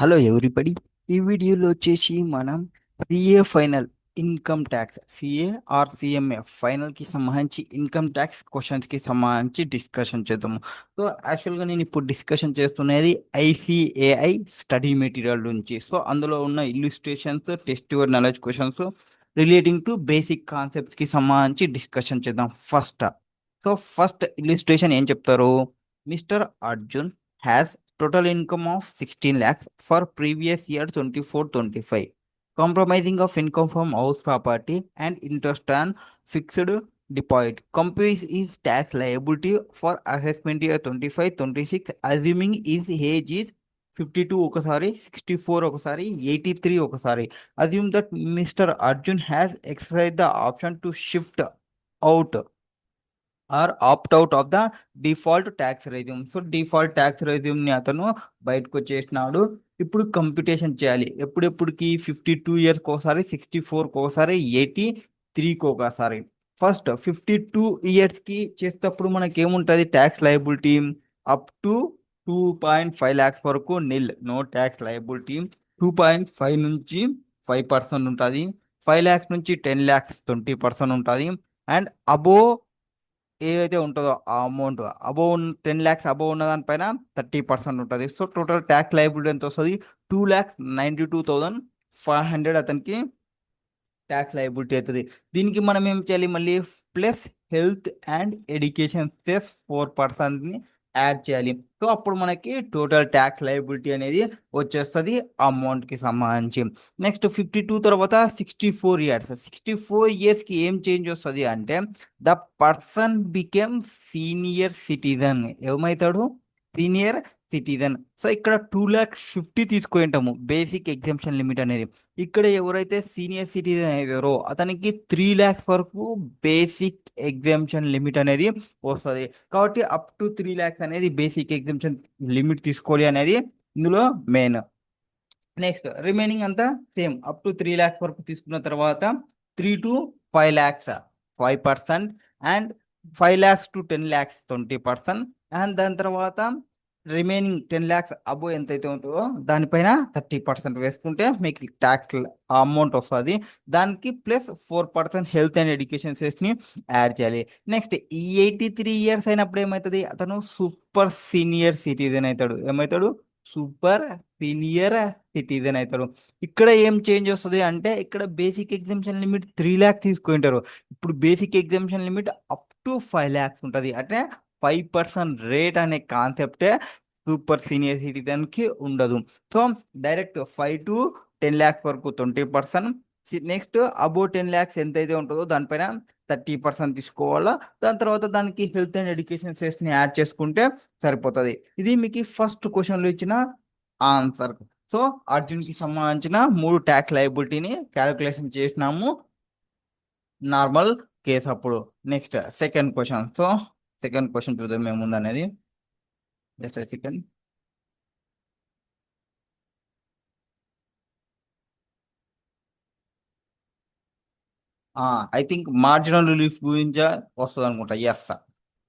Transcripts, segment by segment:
Hello everybody. ఈ వీడియోలో వచ్చేసి మనం CA final income tax CA or CMA ఫైనల్కి సంబంధించి ఇన్కమ్ ట్యాక్స్ క్వశ్చన్స్కి సంబంధించి డిస్కషన్ చేద్దాము. సో యాక్చువల్గా నేను ఇప్పుడు డిస్కషన్ చేస్తున్నది ఐసిఏఐ స్టడీ మెటీరియల్ నుంచి. సో అందులో ఉన్న illustrations, test your knowledge questions relating to basic కాన్సెప్ట్స్కి సంబంధించి డిస్కషన్ చేద్దాం. ఫస్ట్ ఇల్లుస్ట్రేషన్ ఏం చెప్తారు? Mr Arjun has total income of 16 lakhs for previous year 24-25, compromising of income from house property and interest on fixed deposit. Companies is tax liability for assessment year 25-26, assuming his age is 52 ఒకసారి, 64 ఒకసారి, 83 ఒకసారి. Assume that Mr. Arjun has exercised the option to shift out or opt out of the default tax regime. So default tax regime ని అతను బయటకు వచ్చేసినాడు. ఇప్పుడు computation చేయాలి. ఎప్పుడెప్పుడుకి 52 ఇయర్స్కి ఒకసారి, 64కి ఒకసారి, 83కి ఒకసారి. ఫస్ట్ 52 ఇయర్స్కి చేసేటప్పుడు మనకి ఏముంటుంది? Tax liability up to 2.5 lakhs వరకు నిల్, నో ట్యాక్స్ లయబిలిటీ. 2.5 నుంచి 5% ఉంటుంది. 5 lakhs నుంచి 10 lakhs 20% ఉంటుంది. అండ్ అబోవ్ ఏదైతే ఉంటుందో ఆ అమౌంట్ అబోవ్ 10 lakhs అబోవ్ ఉన్న దానిపైన 30% ఉంటుంది. సో టోటల్ ట్యాక్స్ లయబిలిటీ ఎంత వస్తుంది? 2,92,500 అతనికి ట్యాక్స్ లయబిలిటీ అవుతుంది. దీనికి మనం ఏం చేయాలి? మళ్ళీ plus health and education cess 4%ని యాడ్ చేయాలి. సో అప్పుడు మనకి టోటల్ ట్యాక్స్ లయబిలిటీ అనేది వచ్చేస్తుంది అమౌంట్కి సంబంధించి. నెక్స్ట్ 52 తర్వాత 64 ఇయర్స్. 64 ఇయర్స్కి ఏం చేంజ్ వస్తుంది అంటే the person became senior citizen. ఏమవుతాడు? Senior citizen. సో ఇక్కడ 2,50,000 తీసుకుంటాము బేసిక్ ఎగ్జామ్షన్ లిమిట్ అనేది. ఇక్కడ ఎవరైతే సీనియర్ సిటిజన్ అయ్యారో అతనికి 3 lakhs వరకు బేసిక్ ఎగ్జామ్షన్ లిమిట్ అనేది వస్తుంది. కాబట్టి అప్ టు 3 lakhs అనేది బేసిక్ ఎగ్జామ్షన్ లిమిట్ తీసుకోవాలి అనేది ఇందులో మెయిన్. నెక్స్ట్ రిమైనింగ్ అంతా సేమ్ అప్ టు 3 lakhs వరకు తీసుకున్న తర్వాత 3 to 5 lakhs 5%, and 5 lakhs to 10 lakhs 20%, and దాని తర్వాత రిమైనింగ్ 10 lakhs అబోవ్ ఎంతైతే ఉంటుందో దానిపైన 30% వేసుకుంటే మీకు ట్యాక్స్ అమౌంట్ వస్తుంది. దానికి ప్లస్ 4% హెల్త్ అండ్ ఎడ్యుకేషన్ సెస్ని యాడ్ చేయాలి. నెక్స్ట్ ఈ 83 ఇయర్స్ అయినప్పుడు ఏమవుతుంది? అతను సూపర్ సీనియర్ సిటిజన్ అవుతాడు. ఏమవుతాడు? సూపర్ సీనియర్ సిటిజన్ అవుతారు. ఇక్కడ ఏం చేంజ్ వస్తుంది అంటే ఇక్కడ బేసిక్ ఎగ్జామ్షన్ లిమిట్ 3 lakhs తీసుకుంటారు. ఇప్పుడు basic exemption limit up to 5 lakhs ఉంటుంది. అంటే 5% రేట్ అనే కాన్సెప్టే సూపర్ సీనియర్ సిటిజన్కి ఉండదు. సో డైరెక్ట్ 5 to 10 lakhs వరకు 20%. నెక్స్ట్ అబోవ్ 10 lakhs ఎంతైతే ఉంటుందో దానిపైన 30% తీసుకోవాలా. దాని తర్వాత దానికి హెల్త్ అండ్ ఎడ్యుకేషన్ సెస్ని యాడ్ చేసుకుంటే సరిపోతుంది. ఇది మీకు ఫస్ట్ క్వశ్చన్లో ఇచ్చిన ఆన్సర్. సో అర్జున్కి సంబంధించిన 3 ట్యాక్స్ లయబిలిటీని క్యాలిక్యులేషన్ చేసినాము నార్మల్ కేసు అప్పుడు. Next second question. So second question చూద్దాం ఏముంది అనేది. Just second. I think marginal relief గురించి వస్తుంది అనుకుంటా. Yes.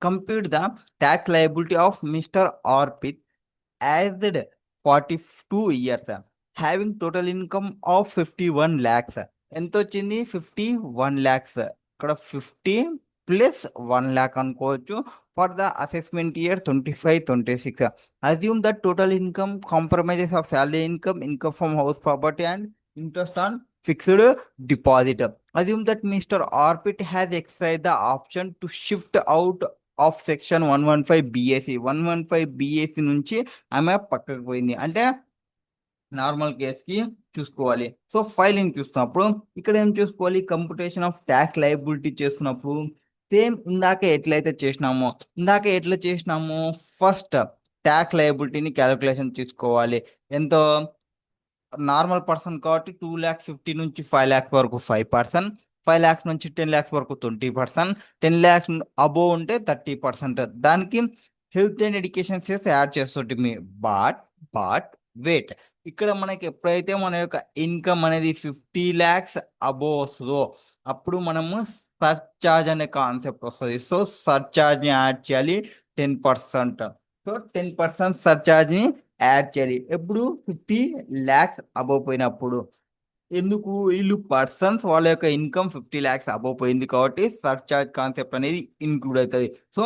Compute the tax liability of Mr Arpit aged 42 years, having total income of 51 lakhs. ఎంత వచ్చింది? 51 lakhs. ఇక్కడ 50 ప్లస్ 1 lakh అనుకోవచ్చు. For the assessment year 25-26, assume that total income comprises of salary income, income from house property and interest on fixed deposit. Assume that Mr. Arpit has exercised the option to shift out of section 115 BSc. 115 BSc నుంచి ఆమె పక్కకు పోయింది. అంటే normal కేసుకి చూసుకోవాలి. So filing చూస్తున్నప్పుడు ఇక్కడ ఏం చూసుకోవాలి? కంప్యూటేషన్ ఆఫ్ ట్యాక్స్ లయబిలిటీ చేస్తున్నప్పుడు సేమ్ ఇందాక ఎట్లా చేసినాము ఫస్ట్ ట్యాక్స్ లయబిలిటీని క్యాలిక్యులేషన్ చేసుకోవాలి. ఎంతో నార్మల్ పర్సన్ కాబట్టి 2,50,000 నుంచి 5 lakhs వరకు 5%, 5 lakhs నుంచి 10 lakhs వరకు 20%, 10 lakhs అబోవ్ ఉంటే 30%. దానికి హెల్త్ అండ్ ఎడ్యుకేషన్ చేస్తే యాడ్ చేస్తుంటే బట్ వెయిట్, ఇక్కడ మనకి ఎప్పుడైతే మన యొక్క ఇన్కమ్ అనేది 50 lakhs అబోవ్ వస్తుందో అప్పుడు మనము సర్చార్జ్ అనే కాన్సెప్ట్ వస్తుంది. సో సర్చార్జ్ని యాడ్ చేయాలి 10%. సో 10% సర్చార్జ్ ని యాడ్ చేయాలి ఎప్పుడు 50 lakhs అబవ్ పోయినప్పుడు. ఎందుకు వీళ్ళు పర్సన్స్ వాళ్ళ యొక్క ఇన్కమ్ 50 lakhs అబవ్ పోయింది కాబట్టి సర్చార్జ్ కాన్సెప్ట్ అనేది ఇంక్లూడ్ అవుతుంది. సో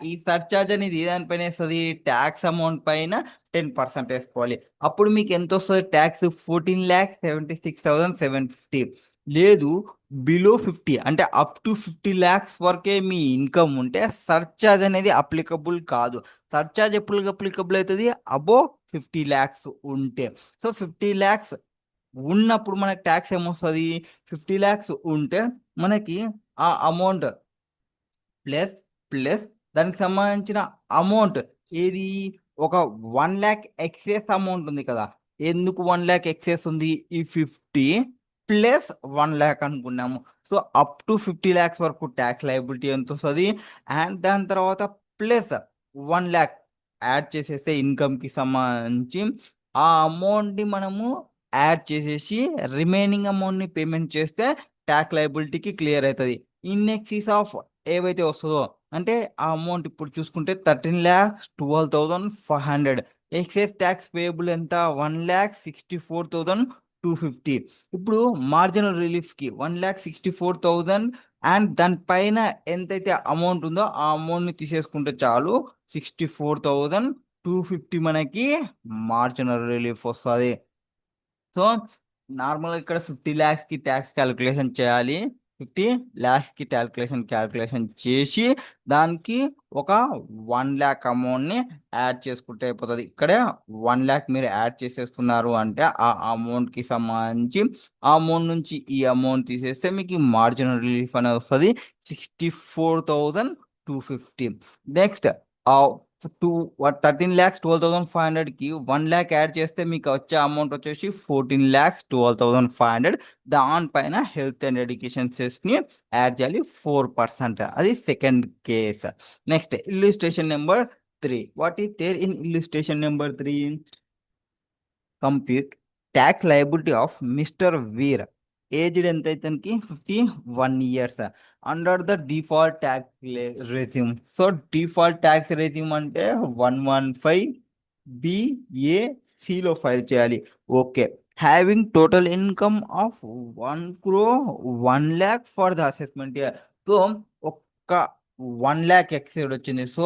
ఈ సర్చార్జ్ అనేది ఏ దానిపైన వేస్తుంది, ట్యాక్స్ అమౌంట్ పైన 10% వేసుకోవాలి. అప్పుడు మీకు ఎంత వస్తుంది ట్యాక్స్? 14,76,750. లేదు, బిలో 50 అంటే అప్ టు 50 lakhs వరకే మీ ఇన్కమ్ ఉంటే సర్చార్జ్ అనేది అప్లికబుల్ కాదు. సర్చార్జ్ ఎప్పుడు అప్లికబుల్ అవుతుంది? అబో 50 lakhs ఉంటే. సో 50 lakhs ఉన్నప్పుడు మనకి ట్యాక్స్ ఏమొస్తుంది? 50 lakhs ఉంటే మనకి ఆ అమౌంట్ ప్లస్ ప్లస్ దానికి సంబంధించిన అమౌంట్ ఏది, ఒక 1 lakh ఎక్సెస్ అమౌంట్ ఉంది కదా. ఎందుకు 1 lakh ఎక్సెస్ ఉంది? ఈ 50 ప్లస్ 1 lakh అనుకున్నాము. సో అప్ టు 50 lakhs వరకు ట్యాక్స్ లయబిలిటీ ఎంత వస్తుంది, అండ్ దాని తర్వాత ప్లస్ 1 lakh యాడ్ చేసేస్తే ఇన్కమ్కి సంబంధించి ఆ అమౌంట్ని మనము యాడ్ చేసేసి రిమైనింగ్ అమౌంట్ని పేమెంట్ చేస్తే ట్యాక్స్ లయబిలిటీకి క్లియర్ అవుతుంది. ఇన్ ఎక్సీస్ ఆఫ్ ఏవైతే వస్తుందో, అంటే ఆ అమౌంట్ ఇప్పుడు చూసుకుంటే 13,12,500. ఎక్సైజ్ ట్యాక్స్ పేయబుల్ ఎంత? 1,64,250. ఇప్పుడు మార్జినల్ రిలీఫ్కి 1,64,000 అండ్ దానిపైన ఎంతైతే అమౌంట్ ఉందో ఆ అమౌంట్ని తీసేసుకుంటే చాలు, 64,250 మనకి మార్జినల్ రిలీఫ్ వస్తుంది. సో నార్మల్గా ఇక్కడ 50 lakhs ట్యాక్స్ క్యాలిక్యులేషన్ చేయాలి. 50 lakhs క్యాలిక్యులేషన్ చేసి దానికి ఒక 1 lakh అమౌంట్ని యాడ్ చేసుకుంటే అయిపోతుంది. ఇక్కడ 1 lakh మీరు యాడ్ చేసేసుకున్నారు అంటే ఆ అమౌంట్కి సంబంధించి ఆ అమౌంట్ నుంచి ఈ అమౌంట్ తీసేస్తే మీకు మార్జినల్ రిలీఫ్ అనేది వస్తుంది 64,250. నెక్స్ట్ 13,12,500కి 1 lakh యాడ్ చేస్తే మీకు వచ్చే అమౌంట్ వచ్చేసి 14,12,500. దానిపైన హెల్త్ అండ్ ఎడ్యుకేషన్ సెస్ని యాడ్ చేయాలి 4%. అది second case. Next illustration number 3. What is there in illustration number 3? Compute tax liability of mister Veer. Aged ఎంత అయితే 51 years under the default tax regime. So default tax regime అంటే 115BACలో file చేయాలి. Okay. Having total income of 1 crore 1 lakh for the assessment year. So ఒక్క 1 lakh exceed వచ్చింది. So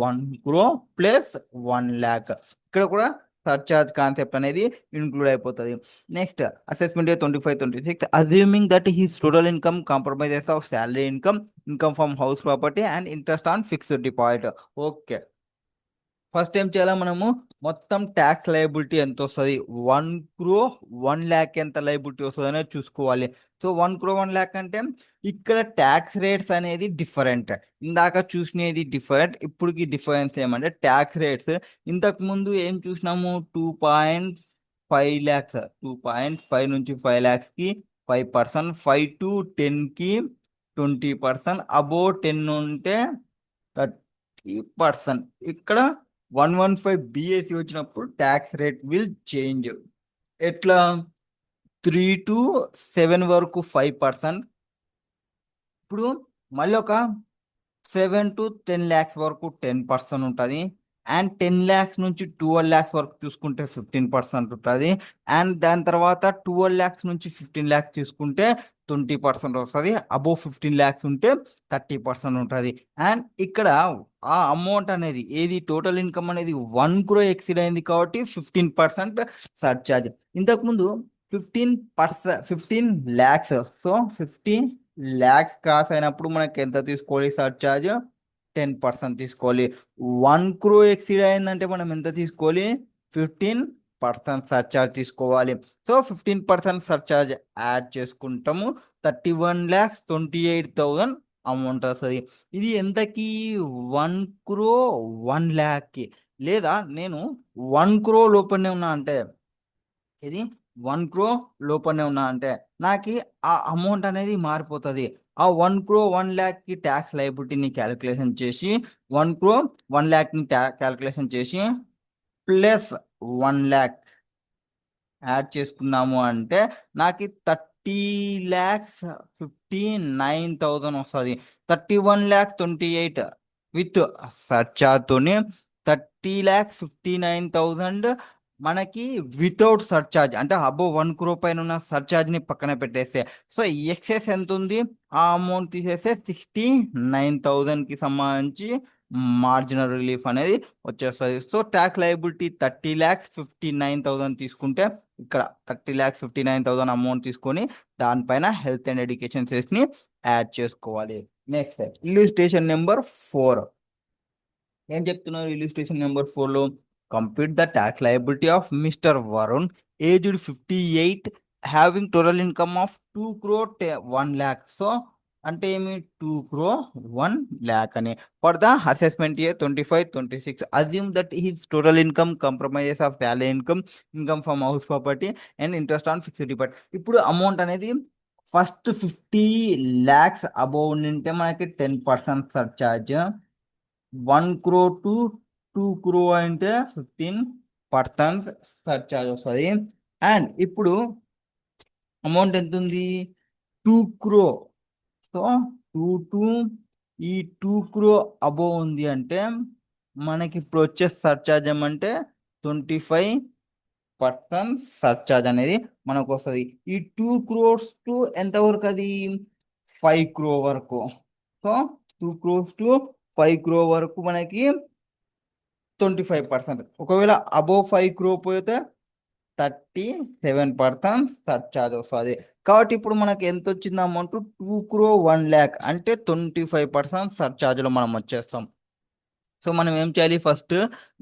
1 crore plus 1 lakh ఇక్కడ కూడా surcharge concept అనేది include అయిపోతుంది. Next assessment 25-26 assuming that his total income comprises of salary income from house property and interest on fixed deposit. Okay, first ఏం చేయాలి మనము, మొత్తం ట్యాక్స్ లయబిలిటీ ఎంత వస్తుంది, 1 crore 1 lakh ఎంత లయబిలిటీ వస్తుంది అనేది చూసుకోవాలి. సో 1 crore 1 lakh అంటే ఇక్కడ ట్యాక్స్ రేట్స్ అనేది డిఫరెంట్. ఇందాక చూసినది డిఫరెంట్, ఇప్పటికి డిఫరెన్స్ ఏమంటే ట్యాక్స్ రేట్స్ ఇంతకు ముందు ఏం చూసినాము, 2.5 lakhs 2.5 నుంచి 5 lakhsకి 5%, 5 to 10కి 20%, అబోవ్ 10 ఉంటే 30%. ఇక్కడ 115BAC వచ్చినప్పుడు ట్యాక్స్ రేట్ విల్ చేంజ్. ఎట్లా? 3 to 7 వరకు 5%. ఇప్పుడు మళ్ళీ ఒక 7 to 10 lakhs వరకు 10% ఉంటుంది. అండ్ 10 lakhs నుంచి 12 lakhs వరకు చూసుకుంటే 15% ఉంటుంది. అండ్ దాని తర్వాత 12 lakhs నుంచి 15 lakhs చూసుకుంటే 20% వస్తుంది. అబోవ్ 15 lakhs ఉంటే 30% ఉంటుంది. అండ్ ఇక్కడ ఆ అమౌంట్ అనేది ఏది, టోటల్ ఇన్కమ్ అనేది 1 crore ఎక్సీడ్ అయింది కాబట్టి 15% సర్చార్జ్. ఇంతకుముందు 15 lakhs. సో 15 lakhs క్రాస్ అయినప్పుడు మనకి ఎంత తీసుకోవాలి సర్చార్జ్? 10% తీసుకోవాలి. 1 crore ఎక్సీడ్ అయిందంటే మనం ఎంత తీసుకోవాలి? 15% సర్చార్జ్ తీసుకోవాలి. సో 15% సర్చార్జ్ యాడ్ చేసుకుంటాము, 31,28,000 అమౌంట్ వస్తుంది. ఇది ఎంతకి? 1 crore 1 lakh. లేదా నేను 1 crore లోపలనే ఉన్నా అంటే, ఇది 1 crore లోపలనే ఉన్నా అంటే నాకు ఆ అమౌంట్ అనేది మారిపోతుంది. ఆ 1 crore 1 lakh ట్యాక్స్ లయబిలిటీని క్యాలిక్యులేషన్ చేసి 1 crore 1 lakh క్యాలిక్యులేషన్ చేసి ప్లస్ 1 lakh యాడ్ చేసుకున్నాము అంటే నాకు 30,59,000 వస్తుంది. 31,28,000 విత్ సర్చార్జ్తోని 30,59,000 మనకి వితౌట్ సర్చార్జ్, అంటే అబోవ్ 1 crore పైన ఉన్న సర్చార్జ్ని పక్కన పెట్టేస్తే, సో ఎక్సెస్ ఎంత ఉంది ఆ అమౌంట్ తీసేస్తే 69,000కి సంబంధించి మార్జినల్ రిలీఫ్ అనేది వచ్చేస్తుంది. సో ట్యాక్స్ లయబిలిటీ 30,59,000 తీసుకుంటే ఇక్కడ 30,59,000 అమౌంట్ తీసుకొని దానిపైన హెల్త్ అండ్ ఎడ్యుకేషన్ సెస్ని యాడ్ చేసుకోవాలి. నెక్స్ట్ ఇల్లుస్ట్రేషన్ నెంబర్ 4 ఏం చెప్తున్నారు? ఇల్లుస్ట్రేషన్ నెంబర్ 4లో complete the tax liability of Mr Varun aged 58 having total income of 2,01,00,000. So అంటే ఏమి 2,01,00,000 అని for the assessment year 25-26. Assume that his total income comprises of salary income, income from house property and interest on fixed deposit. ఇప్పుడు amount అనేది first 50 lakhs above ఉంటే మనకి 10% surcharge, 1 crore to 2 crore అంటే 15% surcharge వస్తుంది. And ఇప్పుడు amount ఎంత ఉంది 2 crore. So 2 to ఈ 2 crore అబోవ్ ఉంది అంటే మనకి ఇప్పుడు వచ్చే సర్చార్జ్ ఏమంటే 25% సర్చార్జ్ అనేది మనకు వస్తుంది. ఈ 2 crores టు ఎంత వరకు అది 5 crore వరకు. సో 2 crores to 5 crore వరకు మనకి 25%. ఒకవేళ అబోవ్ 5 crore పోతే 37% సర్చార్జ్ వస్తుంది. కాబట్టి ఇప్పుడు మనకి ఎంత వచ్చింది అమౌంట్ 2,01,00,000 అంటే 25% సర్చార్జ్లో మనం వచ్చేస్తాం. సో మనం ఏం చేయాలి? ఫస్ట్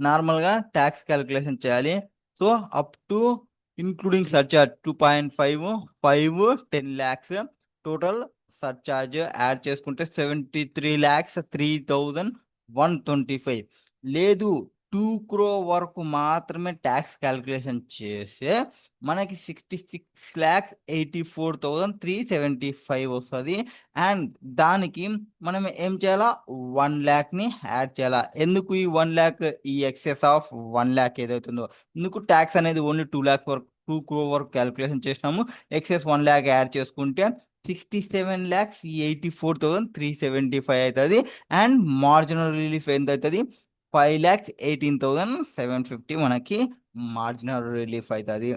నార్మల్గా ట్యాక్స్ క్యాలిక్యులేషన్ చేయాలి. So up to including surcharge 2.5, 5, 10 lakhs total surcharge add చేసుకుంటే 73,03,125. లేదు 2 crore వరకు మాత్రమే ట్యాక్స్ క్యాలిక్యులేషన్ చేస్తే మనకి 66,84,375 వస్తుంది. అండ్ దానికి మనం ఏం చేయాలా? 1 lakhని యాడ్ చేయాలా. ఎందుకు ఈ 1 lakh? ఈ ఎక్సెస్ ఆఫ్ 1 lakh ఏదైతుందో, ఎందుకు ట్యాక్స్ అనేది ఓన్లీ 2 lakhs వరకు 2 crore వరకు క్యాలిక్యులేషన్ చేసినాము, ఎక్సెస్ 1 lakh యాడ్ చేసుకుంటే 67,84,375 అవుతుంది. అండ్ మార్జినల్ రిలీఫ్ ఎంత అవుతుంది? 5,18,750 మనకి మార్జినల్ రిలీఫ్ అవుతుంది.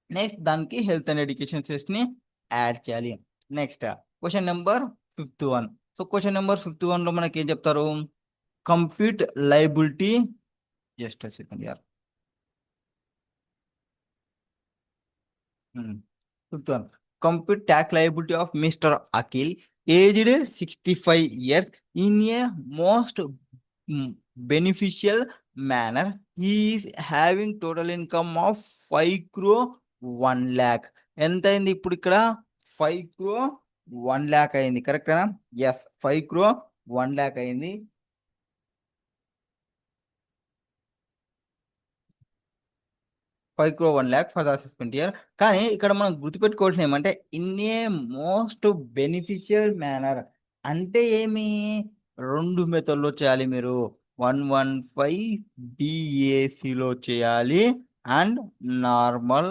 నెక్స్ట్ దానికి హెల్త్ అండ్ ఎడ్యుకేషన్ సెస్ని యాడ్ చేయాలి. Next question number 51. So question number 51లో మనకి ఏం చెప్తారు? Complete liability, just second year 51. Complete tax liability of Mr Akhil aged 65 years in a most beneficial manner. He is having total income of 5 crore 1 lakh. ఎంత అయింది ఇప్పుడు ఇక్కడ? 5 crore 1 lakh అయింది. కరెక్టేనా? ఎస్, 5 crore 1 lakh అయింది. 5 crore 1 lakh for the assessment year. కానీ ఇక్కడ మనం గుర్తుపెట్టుకోవాల్సిన ఏమంటే in a most beneficial manner అంటే ఏమి? 2 మెథడ్లో చేయాలి మీరు. 115 డిఏసిలో చేయాలి అండ్ నార్మల్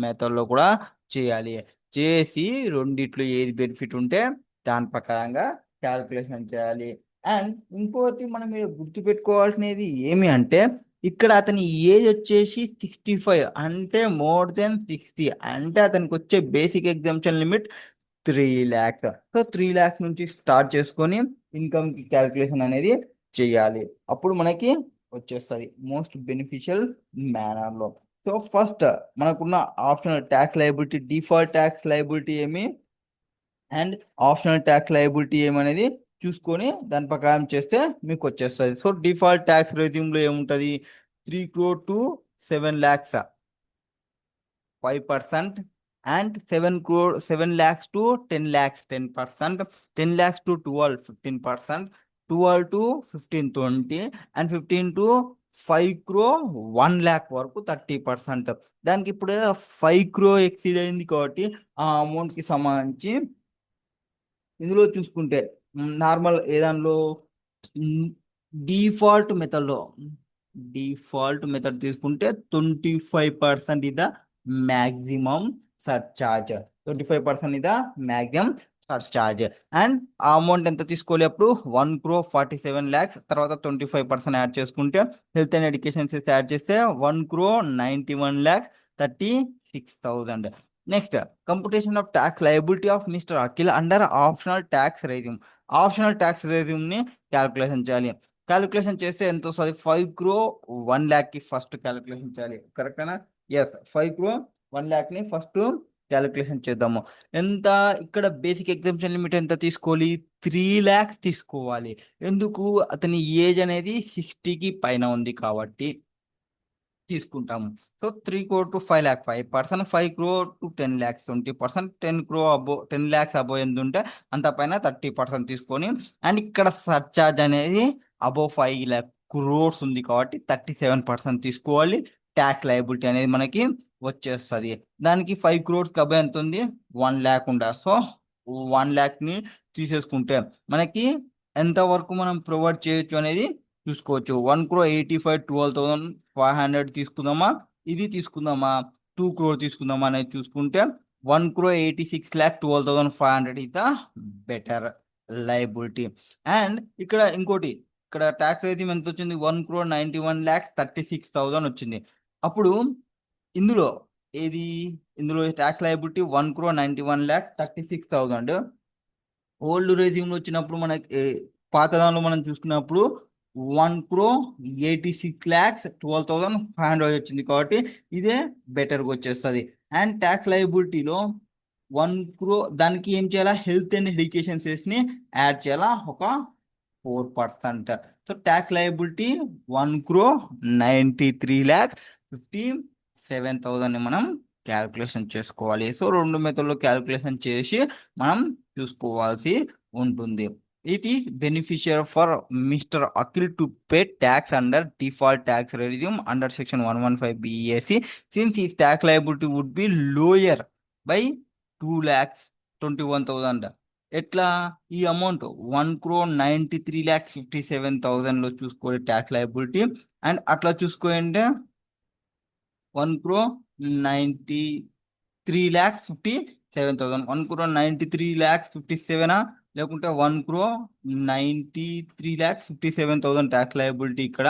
మెథడ్లో కూడా చేయాలి. చేసి రెండిట్లో ఏది బెనిఫిట్ ఉంటే దాని ప్రకారంగా క్యాల్కులేషన్ చేయాలి. అండ్ ఇంకోటి మనం గుర్తుపెట్టుకోవాల్సినది ఏమి అంటే ఇక్కడ అతని ఏజ్ వచ్చేసి 65 అంటే మోర్ దెన్ 60 అంటే అతనికి వచ్చే basic exemption limit 3 lakhs. So 3 lakhs నుంచి స్టార్ట్ చేసుకొని ఇన్కమ్ క్యాల్కులేషన్ అనేది చేయాలి. అప్పుడు మనకి వచ్చేస్తుంది మోస్ట్ బెనిఫిషియల్ మేనర్లో. సో ఫస్ట్ మనకున్న optional tax liability, default tax liability ఏమి అండ్ ఆప్షనల్ ట్యాక్స్ లయబిలిటీ ఏమనేది చూసుకొని దాని ప్రకారం చేస్తే మీకు వచ్చేస్తుంది. సో డిఫాల్ట్ ట్యాక్స్ రెజ్యూమ్లో ఏముంటుంది? 3 crore to 7 lakhs 5%, and 7 lakhs to 10 lakhs 10%, 10 lakhs to 12 15%, 12 to 15 20, and 15 to 5 crore 1 lakh వరకు 30%. దానికి ఇప్పుడు 5 crore ఎక్సీడ్ అయింది కాబట్టి ఆ అమౌంట్కి సంబంధించి ఇందులో చూసుకుంటే నార్మల్ ఏదానిలో డిఫాల్ట్ మెథడ్ తీసుకుంటే 25% ఇద మ్యాక్సిమం సర్చార్జ్. 25% ఇద మ్యాక్సిమం సర్చార్జ్. అండ్ ఆ అమౌంట్ ఎంత తీసుకోవాలి అప్పుడు 1,47,00,000 తర్వాత 25% యాడ్ చేసుకుంటే హెల్త్ అండ్ ఎడ్యుకేషన్ యాడ్ చేస్తే 1,91,36,000. Next, computation of tax liability of Mr Akhil under optional tax resume. Optional tax regime ని క్యాలిక్యులేషన్ చేయాలి. క్యాలిక్యులేషన్ చేస్తే ఎంత వస్తుంది? 5,01,00,000 కి ఫస్ట్ క్యాలిక్యులేషన్ చేయాలి. కరెక్టేనా? ఎస్, 5,01,00,000 ని ఫస్ట్ క్యాలిక్యులేషన్ చేద్దాము. ఎంత ఇక్కడ బేసిక్ ఎగ్జామ్షన్ లిమిట్ ఎంత తీసుకోవాలి? 3,00,000 తీసుకోవాలి. ఎందుకు? అతని ఏజ్ అనేది 60కి పైన ఉంది కాబట్టి తీసుకుంటాము. So 3 crore to 5,00,000, 5%, 5 crore to 10,00,000, 20%, 10 crore above, 10,00,000 above ఎంత ఉంటే అంత పైన 30% తీసుకొని, అండ్ ఇక్కడ సర్చార్జ్ అనేది అబోవ్ 5,00,000 crores ఉంది కాబట్టి 37% తీసుకోవాలి. ట్యాక్స్ లయబిలిటీ అనేది మనకి వచ్చేస్తుంది. దానికి 5 crores అబోవ్ ఎంత ఉంది? 1,00,000 ఉండాలి. సో 1,00,000 ని తీసేసుకుంటే మనకి ఎంత వరకు మనం ప్రొవైడ్ చేయొచ్చు అనేది చూసుకోవచ్చు. 1,85,12,500 తీసుకుందామా, ఇది తీసుకుందామా, 2 crore తీసుకుందామా అనేది చూసుకుంటే 1,86,12,500 is the better liability. And ఇక్కడ ఇంకోటి, ఇక్కడ ట్యాక్స్ రేజిమ్ ఎంత వచ్చింది? 1,91,36,000 వచ్చింది. అప్పుడు ఇందులో ఇందులో ట్యాక్స్ లయబిలిటీ 1,91,36,000. ఓల్డ్ రెజ్యూమ్ వచ్చినప్పుడు మనకి పాత దానిలో మనం చూసుకున్నప్పుడు 1,86,12,500 వచ్చింది కాబట్టి ఇదే బెటర్గా వచ్చేస్తుంది. అండ్ ట్యాక్స్ లయబిలిటీలో 1 crore దానికి ఏం చేయాలా? హెల్త్ అండ్ ఎడ్యుకేషన్ సెస్ని యాడ్ చేయాలా ఒక 4%. సో ట్యాక్స్ లయబిలిటీ 1,93,57,000 ని మనం క్యాల్కులేషన్ చేసుకోవాలి. సో 2 మెథడ్లో క్యాల్కులేషన్ చేసి మనం చూసుకోవాల్సి ఉంటుంది. It is beneficial for Mr. Akhil to pay tax under default tax regime under section 115 BEAC since his tax liability would be lower by 2,21,000. ఎట్లా ఈ అమౌంట్ 1,93,57,000 లో చూసుకోవాలి ట్యాక్స్ లయబిలిటీ. అండ్ అట్లా చూసుకోండి 1,93,57,000, 1,93,57,000 లేకుంటే 1,93,57,000 ట్యాక్స్ లయబిలిటీ. ఇక్కడ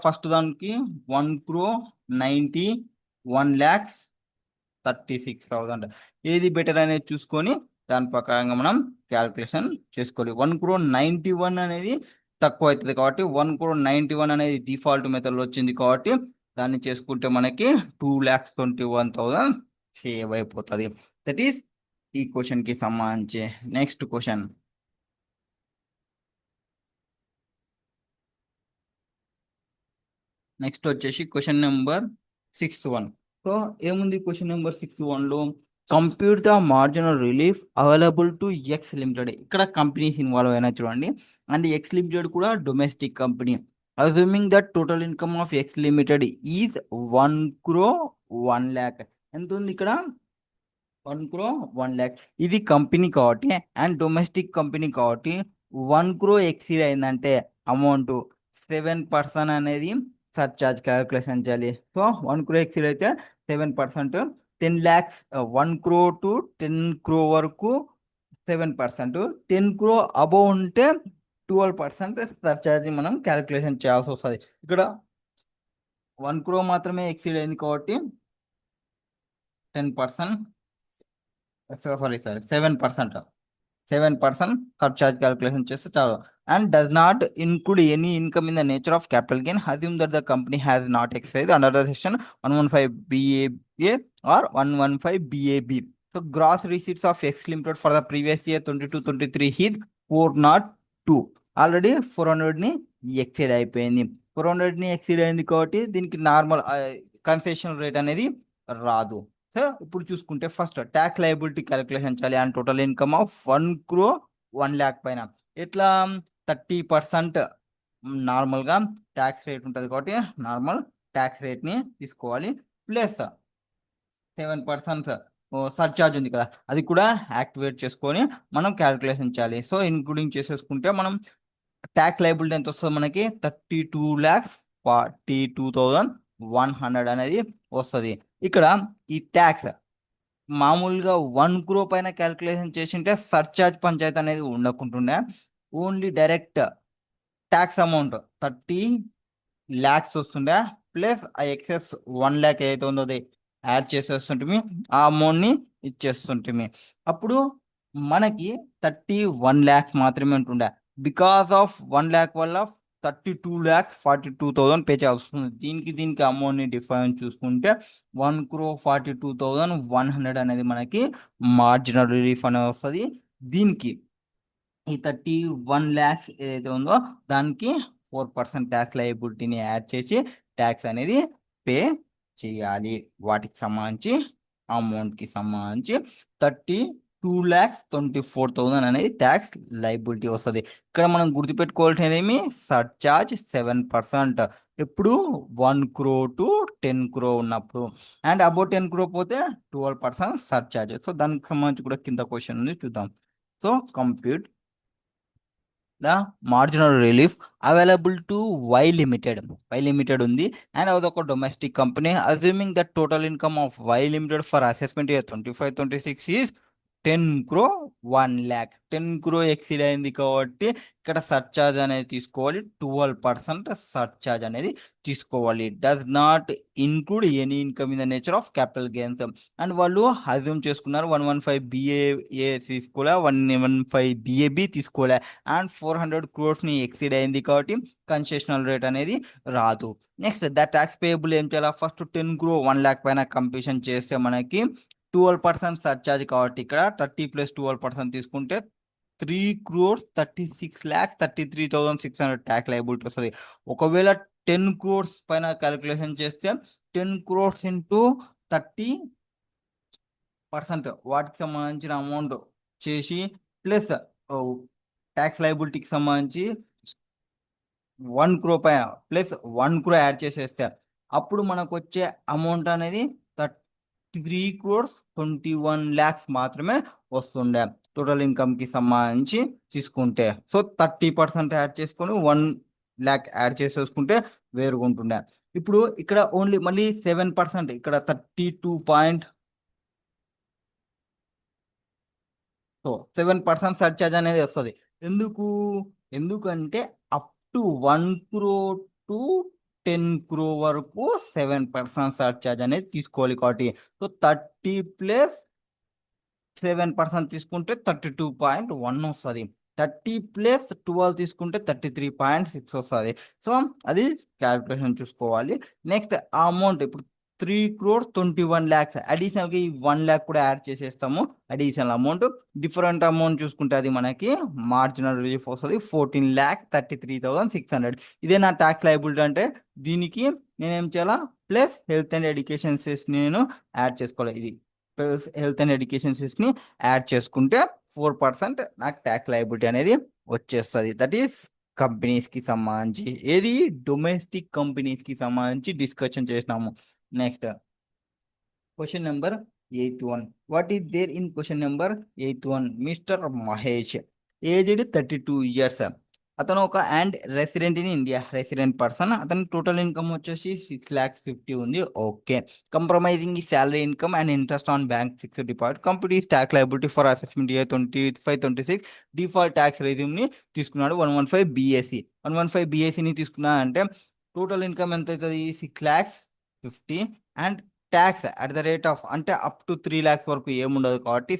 ఫస్ట్ దానికి 1,91,36,000 ఏది బెటర్ అనేది చూసుకొని దాని ప్రకారంగా మనం క్యాల్కులేషన్ చేసుకోవాలి. 1,91,00,000 అనేది తక్కువ అవుతుంది కాబట్టి 1,91,00,000 అనేది డిఫాల్ట్ మెథడ్లో వచ్చింది కాబట్టి దాన్ని చేసుకుంటే మనకి 2,21,000 సేవ్ అయిపోతుంది. దట్ ఈస్ ఈ క్వశ్చన్ కి సంబంధించి. నెక్స్ట్ క్వశ్చన్, నెక్స్ట్ వచ్చేసి క్వశ్చన్ నెంబర్ 61. సో ఏముంది క్వశ్చన్ నెంబర్ 61లో? Compute the marginal relief available to X limited. ఇక్కడ కంపెనీస్ ఇన్వాల్వ్ అయినా చూడండి. అండ్ ఎక్స్ లిమిటెడ్ కూడా domestic company. Assuming that total income of X limited is 1,01,00,000. ఎంత ఉంది ఇక్కడ? 1,01,00,000. ఇది కంపెనీ కాబట్టి అండ్ డొమెస్టిక్ కంపెనీ కాబట్టి 1 crore ఎక్సీడ్ అయిందంటే అమౌంట్ 7% అనేది సర్చార్జ్ క్యాలిక్యులేషన్ చేయాలి. సో 1 crore ఎక్సీడ్ అయితే 7%, 10 lakhs 1 crore to 10 crore వరకు 7%, 10 crore అబోవ్ ఉంటే 12% సర్చార్జ్ మనం క్యాలిక్యులేషన్ చేయాల్సి వస్తుంది. ఇక్కడ 1 crore మాత్రమే ఎక్సీడ్ అయింది కాబట్టి 10%, సారీ 7% సర్చార్జ్ క్యాలిక్యులేషన్ చేస్తే చాలు. And does not include any income in the nature of capital gain assume that the company has not exercise under the section 115 BAA or 115 BAB. So gross receipts of X limited for the previous year 22-23 is 402. Already 400 ని Exide అయిపోయింది. 400 ని Exide అయింది కాబట్టి దీనికి normal concession rate అనేది రాదు. So ఇప్పుడు చూసుకుంటే ఫస్ట్ ట్యాక్స్ లయబిలిటీ క్యాలిక్యులేషన్ చేయాలి. అండ్ టోటల్ ఇన్కమ్ ఆఫ్ 1,01,00,000 పైన ఎట్లా 30% నార్మల్గా ట్యాక్స్ రేట్ ఉంటుంది కాబట్టి నార్మల్ ట్యాక్స్ రేట్ని తీసుకోవాలి. ప్లస్ 7% సర్చార్జ్ ఉంది కదా, అది కూడా యాక్టివేట్ చేసుకొని మనం క్యాలిక్యులేషన్ చేయాలి. సో ఇన్క్లూడింగ్ చేసేసుకుంటే మనం ట్యాక్స్ లయబిలిటీ ఎంత వస్తుంది మనకి? 32,42,100 అనేది వస్తుంది. ఇక్కడ ఈ ట్యాక్స్ మామూలుగా 1 crore పైన క్యాలిక్యులేషన్ చేసింటే సర్చార్జ్ పంచాయతీ అనేది ఉండకుంటుండే. Only direct tax amount 30 lakhs వస్తుండే, ప్లస్ ఆ ఎక్సెస్ 1 lakh ఏదైతే ఉందో అది యాడ్ చేసేస్తుంటిమి, ఆ అమౌంట్ని ఇచ్చేస్తుంటిమి. అప్పుడు మనకి 31 lakhs మాత్రమే ఉంటుండే. బికాస్ ఆఫ్ 1 lakh వల్ల 32,42,000 పే చేయాల్సి వస్తుంది. దీనికి అమౌంట్ని డిఫరెన్స్ చూసుకుంటే 1,42,100 అనేది మనకి మార్జినల్ రిలీఫ్ అనేది వస్తుంది. దీనికి ఈ 31 lakhs ఏదైతే ఉందో దానికి 4% ట్యాక్స్ లయబిలిటీని యాడ్ చేసి ట్యాక్స్ అనేది పే చేయాలి. వాటికి సంబంధించి అమౌంట్కి సంబంధించి 32,24,000 అనేది ట్యాక్స్ లయబిలిటీ వస్తుంది. ఇక్కడ మనం గుర్తుపెట్టుకోవాల్సినది ఏమి, సర్చార్జ్ 7%. ఎప్పుడు 1 crore to 10 crore ఉన్నప్పుడు, అండ్ అబౌట్ 10 crore పోతే 12% సర్చార్జ్. సో దానికి సంబంధించి కూడా కింద క్వశ్చన్ ఉంది, చూద్దాం. So compute the marginal relief available to Y Limited. Y Limited ఉంది, and అదొక domestic company. Assuming the total income of Y Limited for assessment year 25-26 is 10 crore 1 lakh. 10 crore exceed అయింది కాబట్టి ఇక్కడ సర్చార్జ్ అనేది తీసుకోవాలి, 12% surcharge అనేది తీసుకోవాలి. Does not include any income in the nature of capital gains. And వాళ్ళు assume చేసుకున్నారు 115 BAA తీసుకోలే, 115 BAB తీసుకోలే, అండ్ 400 crores ని ఎక్సీడ్ అయింది కాబట్టి కన్సెషనల్ రేట్ అనేది రాదు. నెక్స్ట్ ద ట్యాక్స్ పేయబుల్ ఏం చేయాలి, ఫస్ట్ 10 crore 1 lakh పైన కంప్యూషన్ చేస్తే మనకి 12% సర్చార్జ్ కాబట్టి ఇక్కడ 30 + 12% తీసుకుంటే 3,36,33,600 ట్యాక్స్ లయబిలిటీ వస్తుంది. ఒకవేళ 10 crores పైన క్యాలిక్యులేషన్ చేస్తే 10 crores ఇంటూ 30% వాటికి సంబంధించిన అమౌంట్ చేసి ప్లస్ ట్యాక్స్ లయబిలిటీకి సంబంధించి 1 crore పైన ప్లస్ 1 crore యాడ్ చేసేస్తే అప్పుడు మనకు వచ్చే అమౌంట్ అనేది 3,21 lakhs మాత్రమే వస్తుండే టోటల్ ఇన్కమ్ కి సంబంధించి తీసుకుంటే. సో 30% యాడ్ చేసుకొని 1 lakh యాడ్ చేసేసుకుంటే వేరుగా ఉంటుండే. ఇప్పుడు ఇక్కడ ఓన్లీ మళ్ళీ 7%, ఇక్కడ 7% సర్చార్జ్ అనేది వస్తుంది. ఎందుకంటే up to 1 crore to 10 crore వరకు 7% సర్చార్జ్ అనేది తీసుకోవాలి కాబట్టి. సో 30 + 7% తీసుకుంటే 32.1 వస్తుంది. 30 + 12 తీసుకుంటే 33.6 వస్తుంది. సో అది క్యాల్కులేషన్ చూసుకోవాలి. నెక్స్ట్ ఆ అమౌంట్ ఇప్పుడు 3,21 lakhs అడిషనల్గా ఈ 1 lakh కూడా యాడ్ చేసేస్తాము, అడిషనల్ అమౌంట్. డిఫరెంట్ అమౌంట్ చూసుకుంటే అది మనకి మార్జినల్ రిలీఫ్ వస్తుంది 14,33,600. ఇదే నా ట్యాక్స్ లయబిలిటీ అంటే దీనికి నేనేం చేయాలా, plus health and education cess నేను యాడ్ చేసుకోవాలి. ఇది plus health and education cess ని యాడ్ చేసుకుంటే 4% నాకు ట్యాక్స్ లయబిలిటీ అనేది వచ్చేస్తుంది. దట్ ఈస్ కంపెనీస్ కి సంబంధించి, ఏది డొమెస్టిక్ కంపెనీస్ కి సంబంధించి డిస్కషన్ చేసినాము. Next question number 81. What is there in question number 81? Mister Mahesh, aged 32 years. అతను ఒక and resident in India, resident person. అతని టోటల్ ఇన్కమ్ వచ్చేసి 6,50,000 ఉంది. ఓకే. కంప్రమైజింగ్ ఈ salary income and interest on bank fixed deposit. Companies tax liability for assessment year 25-26 default tax regime ని తీసుకున్నాడు. 115 BAC. 115 BAC ని తీసుకున్నా అంటే టోటల్ ఇన్కమ్ ఎంత అవుతుంది, 6,50,000. And tax at the rate of అంటే అప్ టు 3 lakhs వరకు ఏముండదు కాబట్టి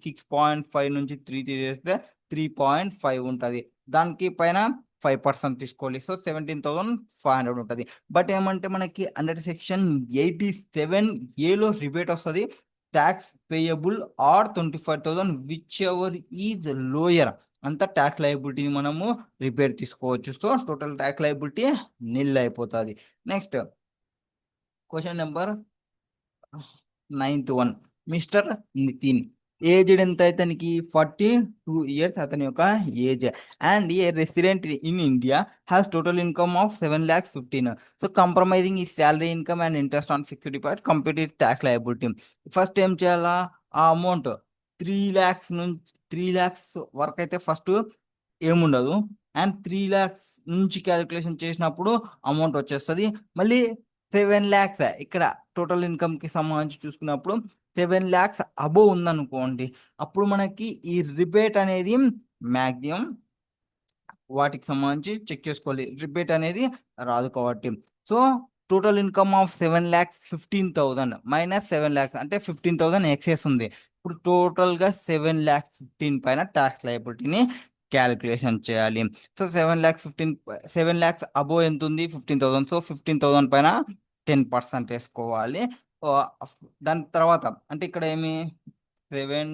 6.5 నుంచి 3 తీసేస్తే 3.5 ఉంటుంది. దానికి పైన 5% తీసుకోవాలి. సో 17,500 ఉంటుంది. బట్ ఏమంటే మనకి అండర్ సెక్షన్ 87A రిబేట్ వస్తుంది. ట్యాక్స్ పేయబుల్ ఆర్ 25,000 విచ్ ఎవర్ ఈజ్ లోయర్, అంత ట్యాక్స్ లయబిలిటీని మనము రిపేర్ తీసుకోవచ్చు. So total tax liability nil అయిపోతుంది. Next question number 91. Mister Nitin, aged ఎంత అతనికి 42 years అతని యొక్క age. And a resident in India has total income of 7,15,000. So compromising ఈ salary income and interest on fixed deposit complete tax liability. First ఏం చేయాలా, ఆ amount 3 lakhs నుంచి 3 lakhs వరకు అయితే ఫస్ట్ ఏముండదు, అండ్ 3 lakhs నుంచి క్యాలిక్యులేషన్ చేసినప్పుడు అమౌంట్ వచ్చేస్తుంది. మళ్ళీ 7 lakhs ఇక్కడ టోటల్ ఇన్కమ్ కి సంబంధించి చూసుకున్నప్పుడు 7 lakhs అబోవ్ ఉందనుకోండి, అప్పుడు మనకి ఈ రిబేట్ అనేది మ్యాక్సిమం వాటికి సంబంధించి చెక్ చేసుకోవాలి. రిబేట్ అనేది రాదు కాబట్టి. So total income of 7,15,000 minus 7 lakhs అంటే 15,000 ఎక్సెస్ ఉంది. ఇప్పుడు టోటల్గా 7,15,000 పైన ట్యాక్స్ లయబిలిటీని క్యాలిక్యులేషన్ చేయాలి. సో 7,15,000 అబోవ్ ఎంత ఉంది 15,000. సో 15,000 పైన 10% వేసుకోవాలి. ఆ, దాని తర్వాత అంటే ఇక్కడ ఏమి 7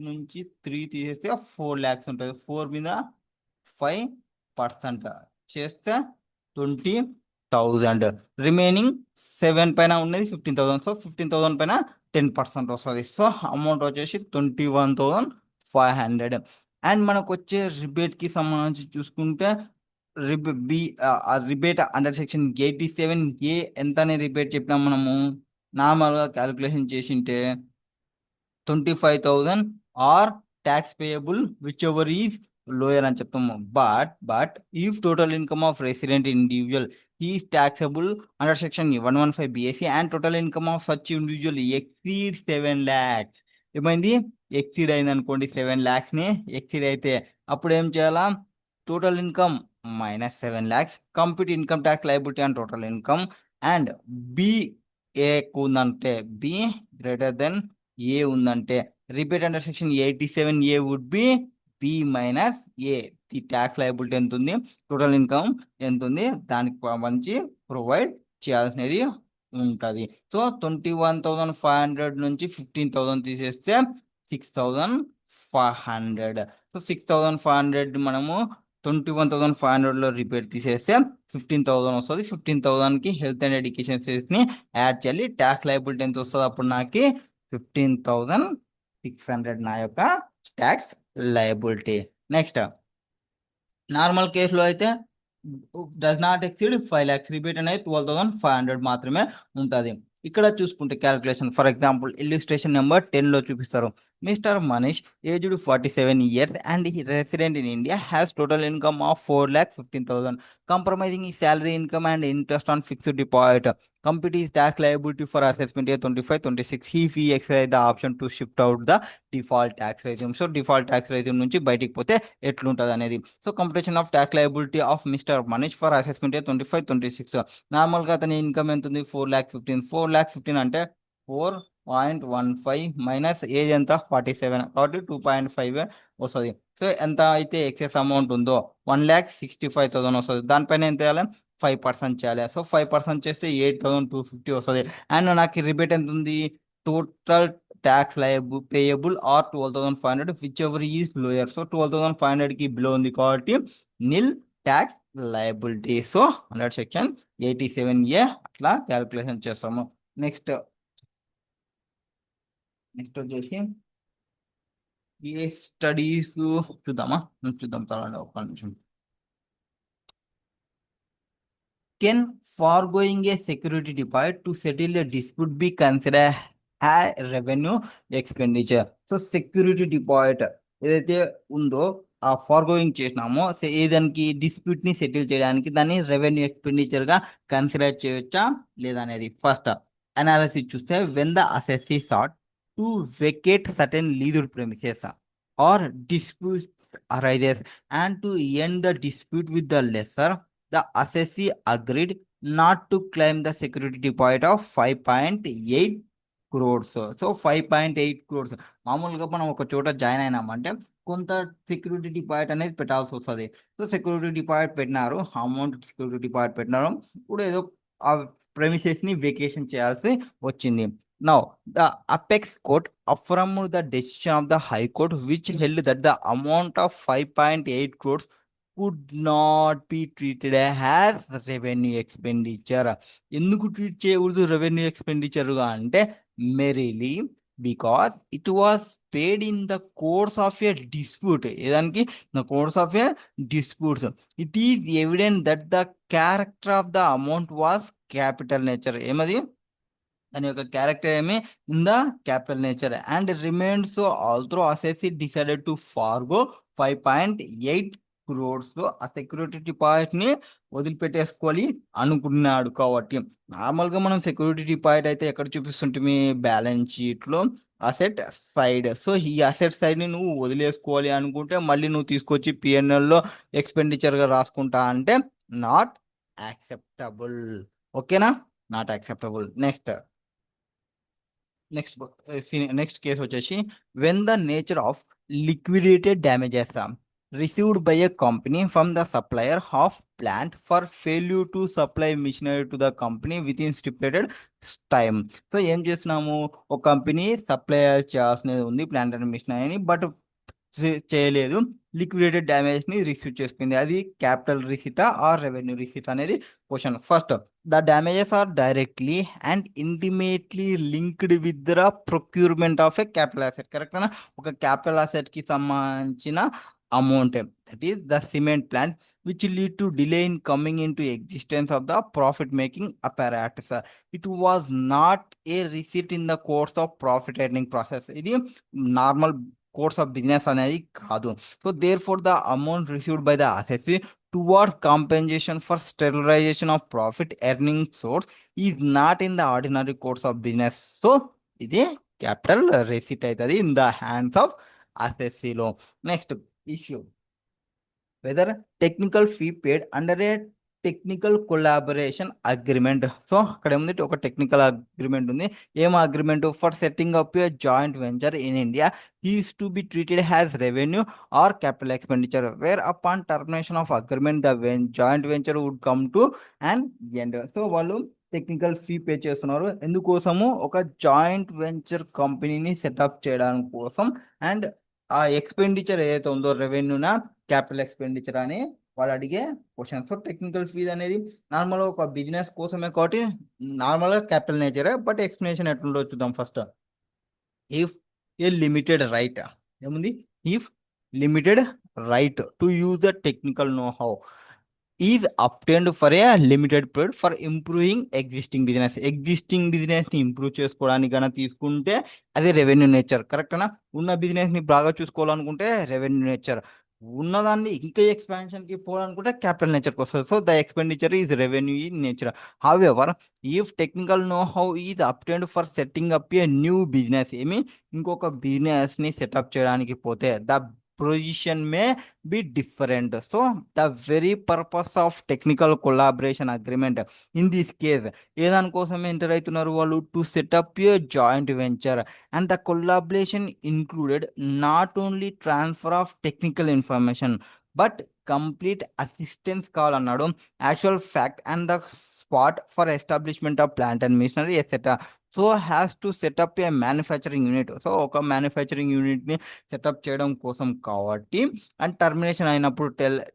నుంచి 3 తీసేస్తే 4 lakhs ఉంటుంది. 4 మీద 5% చేస్తే 20,000. రిమైనింగ్ 7 పైన ఉన్నది 15,000. సో 15,000 పైన 10% వస్తుంది. సో అమౌంట్ వచ్చేసి 21,500. అండ్ మనకు వచ్చే రిబేట్కి సంబంధించి చూసుకుంటే రిబేట్ అండర్ సెక్షన్ 87A ఎంత అనే రిబేట్ చెప్పినాం మనము. నార్మల్గా క్యాలిక్యులేషన్ చేసింటే 25,000 R tax payable which ever is lower అని చెప్తాము. But if total income of resident individual is taxable under section 115 BAC and total income of such individual exceed 7 lakhs. ఏమైంది? Exceed అయింది అనుకోండి, 7 lakhs ని ఎక్సీడ్ అయితే అప్పుడు ఏం చేయాలా? Total income minus 7 lakhs, compute income tax liability and total income. And B A ఉందంటే B greater than A ఉందంటే rebate under section 87A would be B minus A. The tax liability ఎంత ఉంది, total income ఎంత ఉంది, దానికి సంబంధించి provide చేయాల్సినది ఉంటుంది. So 21,500 నుంచి 15,000 తీసేస్తే 6,500. సో 6,500 మనము 21,500లో రిపేర్ తీసేస్తే 15,000 వస్తుంది. 15,000కి హెల్త్ అండ్ ఎడ్యుకేషన్ ని యాడ్ చేయాలి. ట్యాక్స్ లయబిలిటీ ఎంత వస్తుంది అప్పుడు నాకు 15,600 నా యొక్క ట్యాక్స్ లయబిలిటీ. నెక్స్ట్ నార్మల్ కేసులో అయితే does not exceed 5 lakhs, rebate అనేది 12,500 మాత్రమే ఉంటుంది. ఇక్కడ చూసుకుంటే calculation for example illustration number 10లో చూపిస్తారు. Mister Manish aged 47 years and resident in India has total income of 4,15,000 compromising ఈ salary income and interest on fixed deposit. Compute his tax liability for assessment year 25-26 if he exercise the option to shift out the default tax regime. So default tax regime నుంచి బయటికి పోతే ఎట్లుంటుంది అనేది. So competition of tax liability of mister Manish for assessment year 25-26. నార్మల్గా అతని income ఎంత ఉంది 4,15,000. 4,15,000 అంటే 4.15 మైనస్ ఏజ్ ఎంత 47 కాబట్టి 2.5 వస్తుంది. సో ఎంత అయితే ఎక్సెస్ అమౌంట్ ఉందో 1,65,000 వస్తుంది. దానిపైన ఎంత చేయాలి 5% చేయాలి. సో 5% చేస్తే 8,250 వస్తుంది. అండ్ నాకు రిబేట్ ఎంత ఉంది total tax payable or 12,500 which ever is lower. So 12,500కి బిలో ఉంది కాబట్టి nil tax liability. So under section 87A అట్లా క్యాలిక్యులేషన్ చేస్తాము. నెక్స్ట్ వచ్చేసి ఏ స్టడీస్ చూద్దామా, చూద్దాం తర్వాత ఒక నిమిషం. Can foregoing a security deposit to settle a dispute be considered a revenue expenditure? So security deposit ఏదైతే ఉందో ఆ ఫార్గోయింగ్ చేసినామో ఏదానికి డిస్ప్యూట్ ని సెటిల్ చేయడానికి దాన్ని రెవెన్యూ ఎక్స్పెండిచర్ గా కన్సిడర్ చేయొచ్చా లేదా అనేది ఫస్ట్ అనాలిసిస్ చూస్తే when the assessee sought to vacate certain leased premises or disputes arises and to end the dispute with the lessor, the assessee agreed not to claim the security deposit of 5.8 crores. So 5.8 crores మామూలుగా మనం ఒక చోట join అయినామంటే కొంత security deposit అనేది పెట్టాల్సి వస్తుంది. So security deposit పెట్టినారు, amount security deposit పెట్టినారు, ఇప్పుడు ఏదో ఆ ప్రెమిసెస్ ని వెకేషన్ చేయాల్సి వచ్చింది. Now, the apex court affirmed the decision of the High Court, which held that the amount of 5.8 crores could not be treated as revenue expenditure. ఎందుకు treat చేయకూడదు revenue ఎక్స్పెండిచర్గా అంటే merely because it was paid in the course of a dispute. ఏదానికి the course of a disputes. It is evident that the character of the amount was capital nature. ఏమది దాని యొక్క character ఏమి in the capital nature and remains. So also assessee decided to forgo 5.8 crores తో ఆ security deposit ని వదిలిపెట్టేసుకోవాలి అనుకున్నాడు. కాబట్టి normal గా మనం సెక్యూరిటీ డిపాజిట్ అయితే ఎక్కడ చూపిస్తుంటే బ్యాలెన్స్ షీట్ లో అసెట్ సైడ్. సో ఈ అసెట్ సైడ్ ని నువ్వు వదిలేసుకోవాలి అనుకుంటే మళ్ళీ నువ్వు తీసుకొచ్చి పిఎన్ఎల్ లో ఎక్స్పెండిచర్ గా రాసుకుంటా అంటే నాట్ యాక్సెప్టబుల్. ఓకేనా, నాట్ యాక్సెప్టబుల్. నెక్స్ట్ కేసు వచ్చేసి when the nature of liquidated damages received by a company from the supplier of plant for failure to supply machinery to the company within stipulated time. So ఏం చేస్తున్నాము, ఒక company supply చేయాల్సినది ఉంది plant and machinery, but చేయలేదు, liquidated damage ని receive చేసుకుంది. అది capital రిసీటా ఆర్ రెవెన్యూ రిసీట్ అనేది question. First, the damages are directly and intimately linked with the procurement of a capital asset. కరెక్టేనా, ఒక క్యాపిటల్ అసెట్ కి సంబంధించిన amount, that is the cement plant, which lead to delay in coming in to existence of the profit making అపారాటస్. It was not a receipt in the course of profit earning process. ఇది normal course of business అనేది కాదు. So therefore the amount received by the assets towards compensation for sterilization of profit earning source is not in the ordinary course of business. So ఇది capital receipt అవుతుంది in the hands of అసెస్సీలో. Next issue, whether technical fee paid under a technical collaboration agreement. So అక్కడ ఏముంది, ఒక technical agreement ఉంది. ఏం agreement? For setting up a joint venture in India is to be treated has revenue or capital expenditure, where upon termination of agreement the joint venture would come to and end. So వాళ్ళు technical fee pay చేస్తున్నారు ఎందుకోసము, ఒక joint venture కంపెనీని setup చేయడానికి కోసం. And ఆ expenditure ఏదైతే ఉందో రెవెన్యూనా క్యాపిటల్ ఎక్స్పెండిచర్ అని వాళ్ళు అడిగే క్వశ్చన్. సో టెక్నికల్ ఫీజ్ అనేది నార్మల్ ఒక బిజినెస్ కోసమే కాబట్టి నార్మల్ గా క్యాపిటల్ నేచరే, బట్ ఎక్స్ప్లెనేషన్ ఎట్లుండో చూద్దాం. First, if a limited right, ఏముంది, if limited right to use the technical know how is obtained for a limited period for improving existing business. Existing business ని improve చేసుకోవడానికి కన్నా తీసుకుంటే అదే రెవెన్యూ నేచర్. కరెక్టేనా, ఉన్న బిజినెస్ ని బాగా చూసుకోవాలనుకుంటే రెవెన్యూ నేచర్, ఉన్నదాన్ని ఇంకా ఎక్స్పాన్షన్ కి పోవాలనుకుంటే క్యాపిటల్ నేచర్కి వస్తుంది. So the expenditure is revenue in nature. However if technical know how is obtained for setting up a new business, ఏమి ఇంకొక బిజినెస్ ని సెటప్ చేయడానికి పోతే the position May be different. So the very purpose of technical collaboration agreement in this case ఏదాని కోసం enter అవుతున్నారు వాళ్ళు, to set up a joint venture and the collaboration included not only transfer of technical information but complete assistance కావాలన్నాడు, actual fact and the spot for establishment of plant and machinery etcetera. So has to set up a manufacturing unit. So ఒక manufacturing unit ని set up చేయడం కోసం కాబట్టి, and termination అయినప్పుడు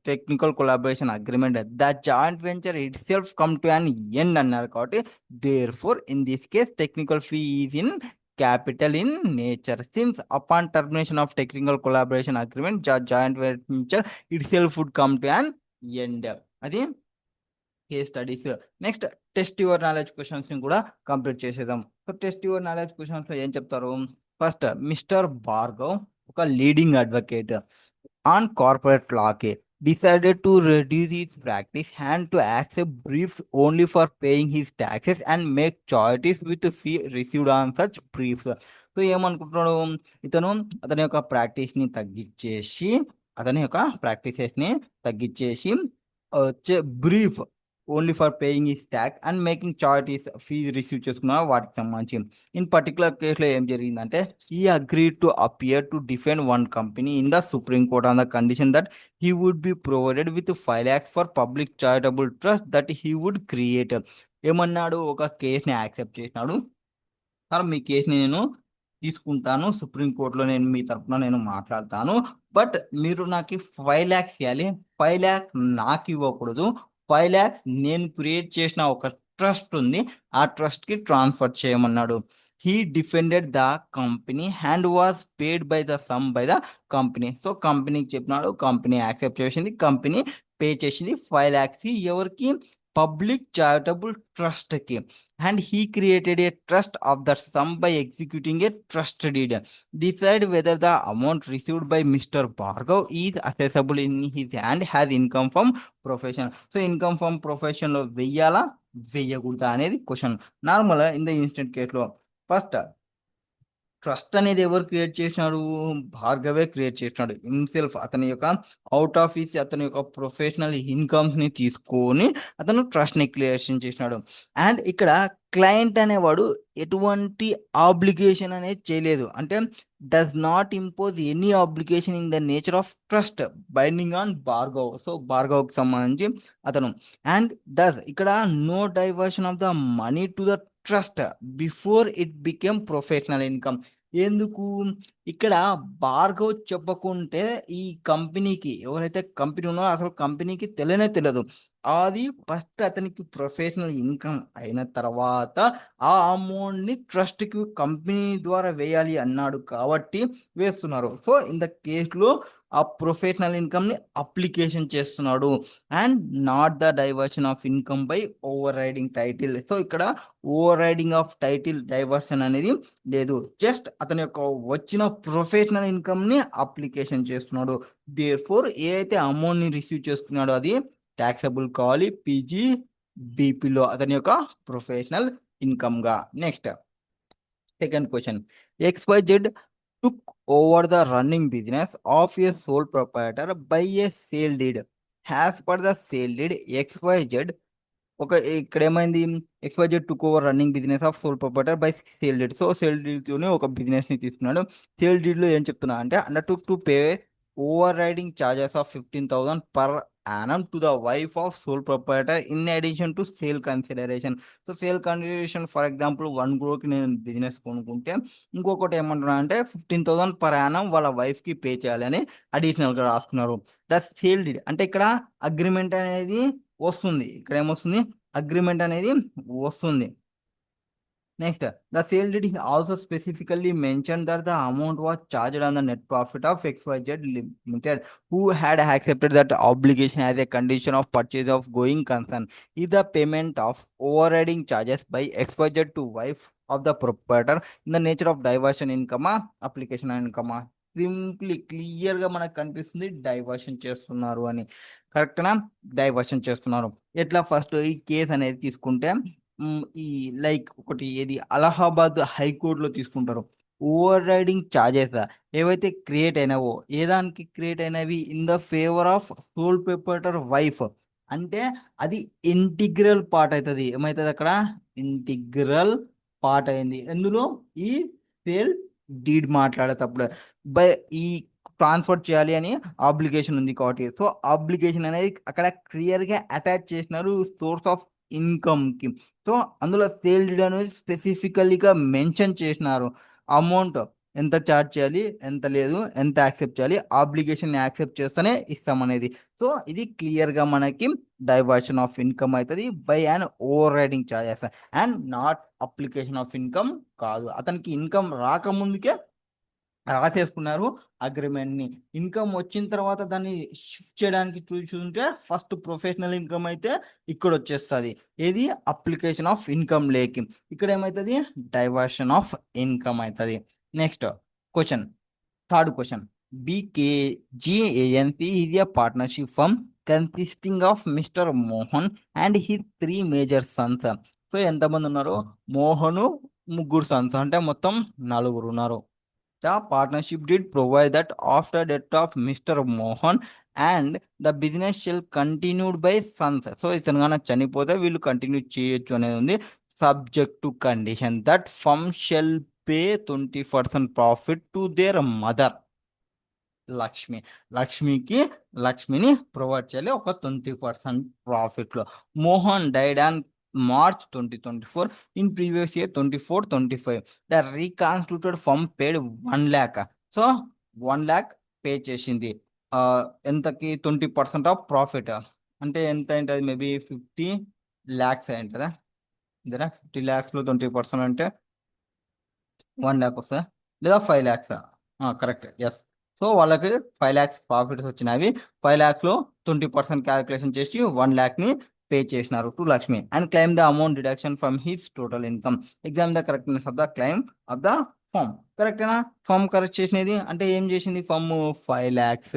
technical collaboration agreement the joint venture itself come to an end అన్నారు. కాబట్టి therefore in this case technical fee is in capital in nature. Since upon termination of technical collaboration agreement, joint venture itself would come to an end. అది case studies. Next, test your knowledge questions ని కూడా complete చేసేద్దాం. So test your knowledge questions లో ఏం చెప్తారు? First, mister Bhargav ఒక leading advocate on corporate లాకి decided to reduce his practice and to accept briefs only for paying his taxes and make choices with fee received on such briefs. So ఏమనుకుంటున్నాడు ఇతను, అతని యొక్క ప్రాక్టీస్ని తగ్గించేసి వచ్చే brief only for paying is tax and making choice fee receive చేసుకున్న వాటికి సంబంధించి. ఇన్ పర్టికులర్ కేసులో ఏం జరిగిందంటే, ఈ agree to appear to defend one company in the Supreme Court on the condition that he would be provided with 5 lakhs for public charitable trust that he would create. ఏమన్నాడు, ఒక కేసుని accept చేసినాడు, sir మీ కేసుని నేను తీసుకుంటాను, సుప్రీంకోర్టులో నేను మీ తరఫున నేను మాట్లాడతాను, బట్ మీరు నాకు 5 lakhs ఇవ్వాలి, 5 lakhs నాకు ఇవ్వకూడదు, 5 lakhs నేను క్రియేట్ చేసిన ఒక ట్రస్ట్ ఉంది, ఆ ట్రస్ట్ కి ట్రాన్స్ఫర్ చేయమన్నాడు. He defended the company and was paid by the sum by the company. So కంపెనీకి చెప్పినాడు, కంపెనీ యాక్సెప్ట్ చేసింది, కంపెనీ పే చేసింది 5 lakhs. ఎవరికి? పబ్లిక్ చారిటబుల్ ట్రస్ట్ కి, and he created a trust of that sum by executing a trust deed. Decide whether the amount received by mister Bhargav is assessable in his hand has income from profession. So income from profession లో వెయ్యాలా వెయ్యకూడదా అనేది question. Normal in the instant కేసులో first trust అనేది ఎవరు create చేసినాడు? భార్గవే create చేసినాడు himself. అతని యొక్క అవుట్ ఆఫ్ హిస్ అతని యొక్క ప్రొఫెషనల్ ఇన్కమ్స్ ని తీసుకొని అతను ట్రస్ట్ ని క్రియేషన్ చేసినాడు. అండ్ ఇక్కడ క్లయింట్ అనేవాడు ఎటువంటి ఆబ్లిగేషన్ అనేది చేయలేదు, అంటే does not impose any obligation in the nature of trust binding on Bhargav. So భార్గవ్కి సంబంధించి అతను, అండ్ దస్ ఇక్కడ no diversion of the money to the trust before it became professional income. ఎందుకు ఇక్కడ భార్గవ్ చెప్పకుంటే ఈ కంపెనీకి, ఎవరైతే కంపెనీ ఉన్నారో అసలు కంపెనీకి తెలియనే తెలియదు. అది ఫస్ట్ అతనికి ప్రొఫెషనల్ ఇన్కమ్ అయిన తర్వాత ఆ అమౌంట్ ని ట్రస్ట్ కి కంపెనీ ద్వారా వేయాలి అన్నాడు కాబట్టి వేస్తున్నారు. సో ఇన్ ద కేసులో ఆ ప్రొఫెషనల్ ఇన్కమ్ ని అప్లికేషన్ చేస్తున్నాడు, and not the diversion of income by overriding title. So ఇక్కడ overriding of title diversion అనేది లేదు, జస్ట్ అతని యొక్క వచ్చిన ప్రొఫెషనల్ ఇన్కమ్ ని అప్లికేషన్ చేస్తున్నాడు. దేర్ ఫోర్ ఏ అయితే అమౌంట్ ని రిసీవ్ చేసుకున్నాడో అది ట్యాక్సబుల్ కావాలి పీజీ బీపీలో అతని యొక్క ప్రొఫెషనల్ ఇన్కమ్ గా. Next second question, XYZ took over the running business of a sole proprietor by a sale deed. As per the sale deed, XYZ ఇక్కడ ఏమైంది, XYZ took over running business of sole proprietor by sale deed. So sale deed తోనే ఒక business ని తీసుకున్నాడు. Sale deed లో ఏం చెప్తున్నా అంటే undertook to pay overriding charges of 15,000 per annum to the wife of sole proprietor in addition to sale consideration. So sale consideration for example 1 crore కి నేను బిజినెస్ కొనుక్కుంటే ఇంకొకటి ఏమంటున్నా అంటే 15,000 పర్ యానం వాళ్ళ వైఫ్ కి పే చేయాలని additional గా రాసుకున్నారు. ద సేల్ డీడ్ అంటే ఇక్కడ అగ్రిమెంట్ అనేది వస్తుంది, ఇక్కడ ఏమొస్తుంది అగ్రిమెంట్ అనేది వస్తుంది. Next the sale deed also specifically mention that the amount was charged on the net profit of XYZ limited who had accepted that obligation as a condition of purchase of going concern. Is the payment of overriding charges by XYZ to wife of the proprietor in the nature of diversion income application income? Simply clear గా మనకు కనిపిస్తుంది diversion చేస్తున్నారు అని. కరెక్ట్నా? Diversion చేస్తున్నారు. ఎట్లా first ఈ case అనేది తీసుకుంటే ఈ లైక్ ఒకటి ఏది అలహాబాద్ హైకోర్టులో తీసుకుంటారు. ఓవర్ రైడింగ్ చార్జెస్ ఏవైతే క్రియేట్ అయినావో, ఏ దానికి క్రియేట్ అయినవి in the favour of sole proprietor wife, అంటే అది ఇంటిగ్రల్ పార్ట్ అవుతుంది. ఏమవుతుంది అక్కడ ఇంటిగ్రల్ పార్ట్ అయింది ఎందులో ఈ సేల్ డీడ్ మాట్లాడేటప్పుడు బై ఈ ట్రాన్స్ఫర్ చేయాలి అని ఆబ్లిగేషన్ ఉంది కాబట్టి. సో ఆబ్లిగేషన్ అనేది అక్కడ క్లియర్ గా అటాచ్ చేసినారు సోర్స్ ఆఫ్ ఇన్కమ్ కి. సో అందులో సేల్ డీడ్ అనేది స్పెసిఫికల్గా మెన్షన్ చేసినారు అమౌంట్ ఎంత ఛార్జ్ చేయాలి, ఎంత లేదు, ఎంత యాక్సెప్ట్ చేయాలి, ఆబ్లిగేషన్ యాక్సెప్ట్ చేస్తేనే ఇస్తాం అనేది. సో ఇది క్లియర్ గా మనకి డైవర్షన్ ఆఫ్ ఇన్కమ్ అవుతుంది by and over riding charges, and not application of income కాదు. అతనికి ఇన్కమ్ రాకముందుకే రాసేసుకున్నారు అగ్రిమెంట్ ని. ఇన్కమ్ వచ్చిన తర్వాత దాన్ని షిఫ్ట్ చేయడానికి చూసుకుంటే ఫస్ట్ ప్రొఫెషనల్ ఇన్కమ్ అయితే ఇక్కడ వచ్చేస్తుంది, ఏది అప్లికేషన్ ఆఫ్ ఇన్కమ్ లేకి. ఇక్కడ ఏమవుతుంది డైవర్షన్ ఆఫ్ ఇన్కమ్ అవుతుంది. Next question, third question, BKG is a partnership firm consisting of Mr. Mohan and his 3 major sons. So ఎంతమంది ఉన్నారు? మోహను, ముగ్గురు సన్స్, అంటే మొత్తం 4 ఉన్నారు. The partnership did provide that after death of Mr. Mohan and the business shall continued by sons. So ఇతను కన్నా చనిపోతే వీళ్ళు కంటిన్యూ చేయొచ్చు అనేది ఉంది, subject to condition that firm shall pay 20% profit to their mother Lakshmi. లక్ష్మిని ప్రొవైడ్ చేయాలి ఒక 20% ప్రాఫిట్ లో. Mohan died on March 2024. In previous year 24-25 the reconstituted firm paid 1 lakh. So 1 lakh pay చేసింది. ఎంతకి 20% ఆఫ్ ప్రాఫిట్ అంటే ఎంత ఏంటది, మేబీ 50 lakhs ఏంటదా ఇంతరా. 50 lakhs లో 20% అంటే 1 lakh వస్తుందా లేదా 5 lakhs? Correct, yes. సో వాళ్ళకి 5 lakhs ప్రాఫిట్స్ వచ్చినవి. 5 lakhs లో 20% క్యాలిక్యులేషన్ చేసి 1 lakh ని పే చేసినారు to Lakshmi and claim the amount deduction from his total income. Exam the correctness of the claim of the firm. కరెక్టేనా? ఫామ్ కరెక్ట్ చేసినది అంటే ఏం చేసింది? ఫామ్ 5 lakhs,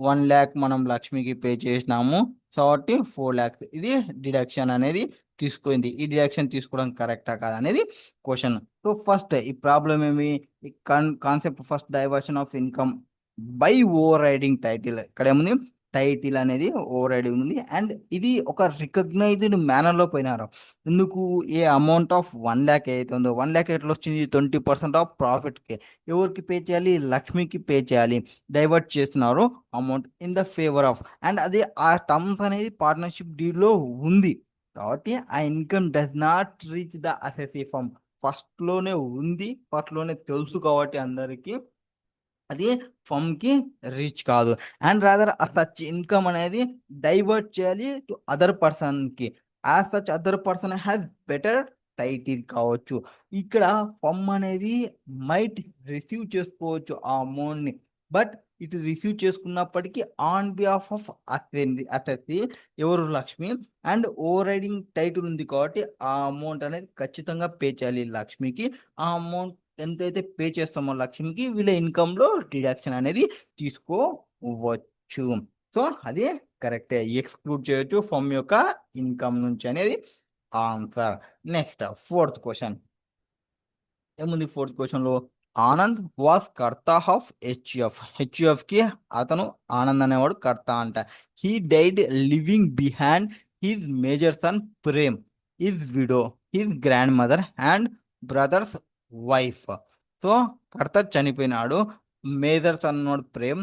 1 lakh మనం లక్ష్మికి పే చేసినాము, కాబట్టి 4 lakhs ఇది డిడక్షన్ అనేది తీసుకుంది. ఈ డిడక్షన్ తీసుకోవడం కరెక్టా కాదా అనేది క్వశ్చన్. సో ఫస్ట్ ఈ ప్రాబ్లం ఏమి? ఈ concept first diversion of income by overriding title. ఇక్కడ ఏముంది? టైటిల్ అనేది ఓవర్ రైడింగ్ ఉంది అండ్ ఇది ఒక రికగ్నైజ్డ్ మేనర్ లో పోయినారు. ఎందుకు? ఏ అమౌంట్ ఆఫ్ 1 lakh ఏదైతే ఉందో 1 lakh ఎట్లా వచ్చింది? 20% ఆఫ్ ప్రాఫిట్ కి ఎవరికి పే చేయాలి? లక్ష్మికి పే చేయాలి. డైవర్ట్ చేస్తున్నారు amount in the favour of, and అది ఆ టర్మ్స్ అనేది పార్ట్నర్షిప్ డీల్ లో ఉంది కాబట్టి ఆ income does not reach the assessee firm. First లోనే ఉంది, ఫస్ట్ లోనే తెలుసు కాబట్టి అందరికి అది ఫమ్ కి రీచ్ కాదు. అండ్ రాదర్ సచ్ ఇన్కమ్ అనేది డైవర్ట్ చేయాలి టు అదర్ పర్సన్ కి. As such other person has better title కావచ్చు. ఇక్కడ ఫమ్ అనేది మైట్ రిసీవ్ చేసుకోవచ్చు ఆ అమౌంట్ ని, బట్ ఇటు రిసీవ్ చేసుకున్నప్పటికీ ఆన్ బిహాఫ్ ఆఫ్ అసెసి ఎవరు? Lakshmi. And overriding title ఉంది కాబట్టి ఆ అమౌంట్ అనేది ఖచ్చితంగా పే చేయాలి లక్ష్మికి. ఆ అమౌంట్ ఎంతైతే పే చేస్తామో లక్ష్మికి వీళ్ళ ఇన్కమ్ లో డిడక్షన్ అనేది తీసుకోవచ్చు. సో అది కరెక్టే, ఎక్స్క్లూడ్ చేయొచ్చు ఫమ్ యొక్క ఇన్కమ్ నుంచి అనేది ఆన్సర్. నెక్స్ట్ ఫోర్త్ క్వశ్చన్ ఏముంది? ఫోర్త్ క్వశ్చన్ లో Anand was karta of HUF కి అతను ఆనంద్ అనేవాడు కర్త అంట. He died living behind his major son Prem, his widow, his grandmother and brothers wife. So karta చనిపోయినాడు, మేజర్ సన్ ప్రేమ్,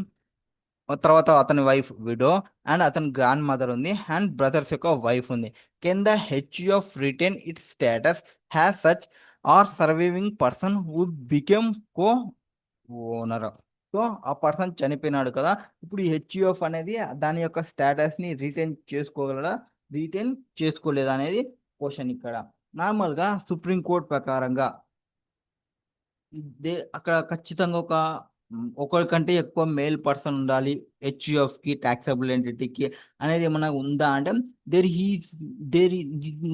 తర్వాత అతని వైఫ్ విడో అండ్ అతని గ్రాండ్ మదర్ ఉంది అండ్ బ్రదర్స్ యొక్క వైఫ్ ఉంది. Can the HUF retain its status has such or surviving person would become co owner. So ఆ person చనిపోయినాడు కదా, ఇప్పుడు ఈ హెచ్యుఎఫ్ అనేది దాని యొక్క స్టేటస్ ని రిటైన్ చేసుకోగలడా, రిటైన్ చేసుకోలేదా అనేది క్వశ్చన్. ఇక్కడ నార్మల్ గా సుప్రీం కోర్ట్ ప్రకారంగా అక్కడ ఖచ్చితంగా ఒకరికంటే ఎక్కువ మేల్ పర్సన్ ఉండాలి హెచ్యుఎఫ్ కి, టాక్సబుల్ ఎంటిటీకి అనేది ఏమన్నా ఉందా అంటే there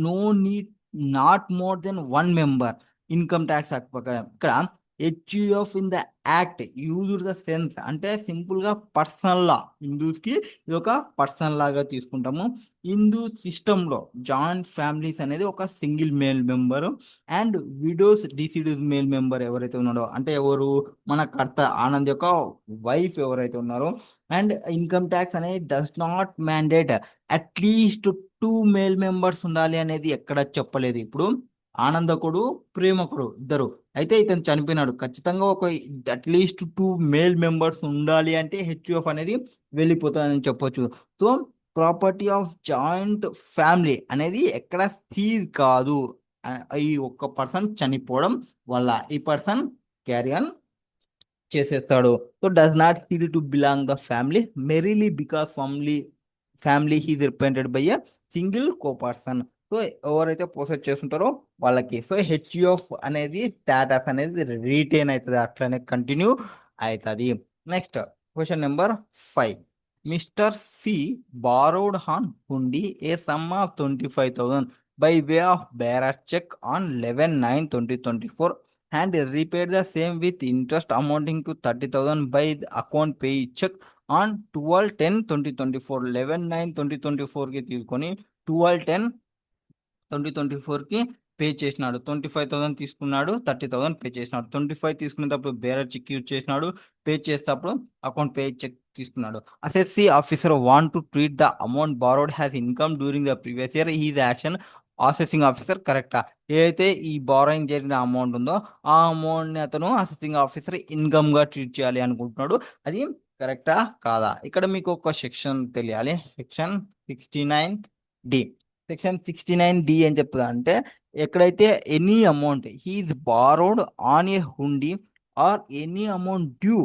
no need, not more than 1 member. Income tax act ప్రకారం ఇక్కడ HUF in the act used the sense అంటే సింపుల్ గా పర్సనల్ లా. హిందూస్ కి ఇది ఒక పర్సనల్ లాగా తీసుకుంటాము. హిందూ సిస్టమ్ లో జాయింట్ ఫ్యామిలీస్ అనేది ఒక single male member and widows deceased male member ఎవరైతే ఉన్నాడో అంటే ఎవరు? మన కర్త ఆనంద్ యొక్క వైఫ్ ఎవరైతే ఉన్నారో. అండ్ ఇన్కమ్ ట్యాక్స్ అనేది does not mandate at least 2 male members ఉండాలి అనేది ఎక్కడ చెప్పలేదు. ఇప్పుడు ఆనందకుడు, ప్రేమకుడు ఇద్దరు అయితే ఇతను చనిపోయినాడు, ఖచ్చితంగా ఒక అట్లీస్ట్ 2 మేల్ మెంబర్స్ ఉండాలి అంటే హెచ్యుఎఫ్ అనేది వెళ్ళిపోతుందని చెప్పొచ్చు. So property of joint family అనేది ఎక్కడ సీజ్ కాదు. ఈ ఒక్క పర్సన్ చనిపోవడం వల్ల ఈ పర్సన్ క్యారీ ఆన్ చేసేస్తాడు. So does not feel to belong the family merely because family his represented by a single co person. So ఎవరైతే ప్రొసెస్ చేస్తుంటారో వాళ్ళకి. సో హెచ్యుఎఫ్ అనేది స్టేటస్ అనేది రీటైన్ అవుతుంది, అట్లనే కంటిన్యూ అవుతుంది. Next question number 5. Mister C borrowed on hundi a sum of 25,000 by way of bearer check on 11/9/2024 and repaid the same with interest amounting to 30,000 by the account pay check on 12/10/2024. 11/9/2024 కి తీసుకొని 12/10/2024 కి pay చేసినాడు. 25,000 తీసుకున్నాడు, 30,000 pay చేసినాడు. 25 తీసుకునేటప్పుడు bearer cheque use చేసినాడు, pay చేసేటప్పుడు account pay cheque తీసుకున్నాడు. Assessee officer want to treat the amount borrowed has income during the previous year. His action assessing officer కరెక్టా? ఏదైతే ఈ బారోయింగ్ జరిగిన అమౌంట్ ఉందో ఆ అమౌంట్ ని అతను అసెసింగ్ ఆఫీసర్ ఇన్కమ్ గా ట్రీట్ చేయాలి అనుకుంటున్నాడు. అది కరెక్టా కాదా? ఇక్కడ మీకు ఒక సెక్షన్ తెలియాలి. Section 69D. సెక్షన్ 69D ఏం చెప్తుంది అంటే ఎక్కడైతే any amount is borrowed on a hundi or any amount due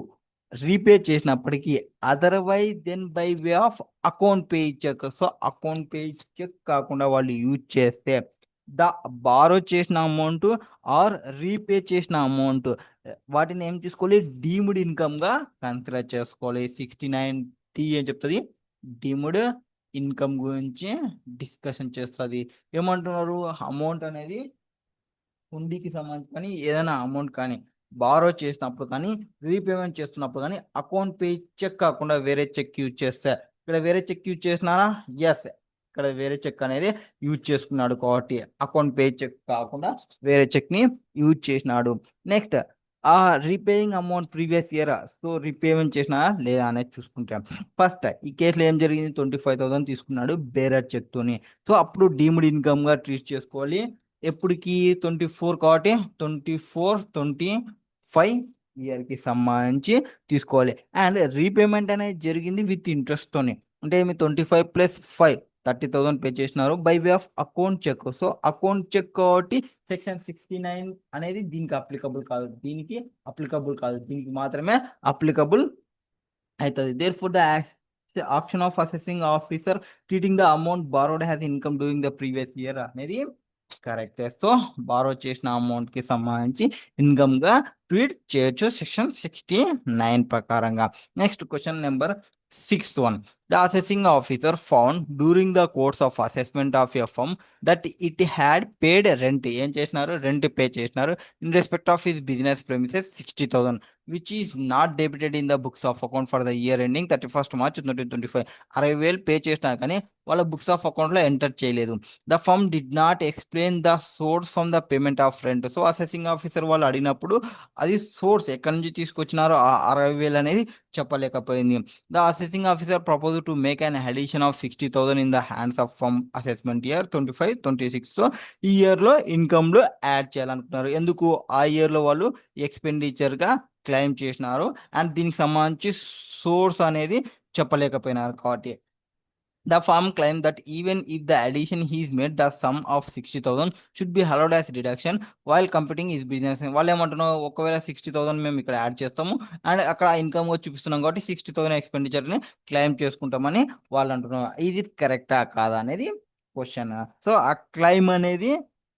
repay చేసినప్పటికీ otherwise than by way of account pay cheque. So account pay cheque కాకుండా వాళ్ళు యూజ్ చేస్తే ద బారో చేసిన అమౌంట్ ఆర్ రీపే చేసిన అమౌంట్ వాటిని ఏం చేసుకోవాలి? డీమ్డ్ ఇన్కమ్ గా కన్సిడర్ చేసుకోవాలి. 69D ఏం చెప్తుంది? డీమ్డ్ ఇన్కమ్ గురించి డిస్కషన్ చేస్తుంది. ఏమంటున్నారు, అమౌంట్ అనేది హుండీకి సంబంధించి కానీ ఏదైనా అమౌంట్ కానీ బారో చేసినప్పుడు కానీ రీపేమెంట్ చేస్తున్నప్పుడు కానీ అకౌంట్ పే చెక్ కాకుండా వేరే చెక్ యూజ్ చేస్తే, ఇక్కడ వేరే చెక్ యూజ్ చేసినారా, ఎస్ ఇక్కడ వేరే చెక్ అనేది యూజ్ చేసుకున్నాడు కాబట్టి అకౌంట్ పే చెక్ కాకుండా వేరే చెక్ ని యూజ్ చేసినాడు. నెక్స్ట్ ఆ repaying amount previous year, so repayment చేసినా లేదా అనేది చూసుకుంటాం. ఫస్ట్ ఈ కేసులో ఏం జరిగింది, 25,000 తీసుకున్నాడు బేరర్ చెక్ తోని. సో అప్పుడు డీమ్డ్ ఇన్కమ్ గా ట్రీట్ చేసుకోవాలి. ఎప్పటికి 24 కాబట్టి 24-25 ఇయర్కి సంబంధించి తీసుకోవాలి. అండ్ రీపేమెంట్ అనేది జరిగింది విత్ ఇంట్రెస్ట్ తోని, అంటే మీ 25 + 5 30,000 పే చేసినారు by way of account cheque. So account cheque కాబట్టి సెక్షన్ 69 అనేది దీనికి అప్లికబుల్ కాదు, దీనికి అప్లికబుల్ కాదు, దీనికి మాత్రమే అప్లికబుల్ అవుతుంది. Therefore the action of assessing officer treating the amount borrowed has income doing the previous year అనేది కరెక్ట్. సో బారో చేసిన అమౌంట్ కి సంబంధించి ఇన్కమ్ గా ట్రీట్ చేయొచ్చు సెక్షన్ 69 ప్రకారంగా. Next question number 6th one. The assessing officer found during the course of assessment of a firm that it had paid rent. ఏం చేసినారు, రెంట్ పే చేసినారు in respect of his business premises 60,000 which is not debited in the books of account for the year ending 31st March 2025. 60,000 pay చేసినా కానీ వాళ్ళ books of account లో enter చేయలేదు. The firm did not explain the source from the payment of rent. So assessing officer వాళ్ళు అడిగినప్పుడు అది source ఎక్కడి నుంచి తీసుకొచ్చినారో ఆ 60,000 అనేది చెప్పలేకపోయింది. The assessing officer propose to make an addition of 60,000 in the hands of firm assessment year 25-26. So ఈ year లో ఇన్కమ్ లో యాడ్ చేయాలనుకున్నారు. ఎందుకు, ఆ ఇయర్ లో వాళ్ళు ఎక్స్పెండిచర్ గా క్లెయిమ్ చేసినారు అండ్ దీనికి సంబంధించి సోర్స్ అనేది చెప్పలేకపోయినారు కాబట్టి. The firm claimed that even if the addition is made, the sum of 60,000 should be allowed as deduction while computing his business. వాళ్ళు ఏమంటున్నారు, ఒకవేళ 60,000 మేము ఇక్కడ యాడ్ చేస్తాము అండ్ అక్కడ ఇన్కమ్ చూపిస్తున్నాం కాబట్టి 60,000 ఎక్స్పెండిచర్ ని క్లెయిమ్ చేసుకుంటామని వాళ్ళు అంటున్నారు. ఇది కరెక్టా కాదా అనేది క్వశ్చన్. సో ఆ క్లెయిమ్ అనేది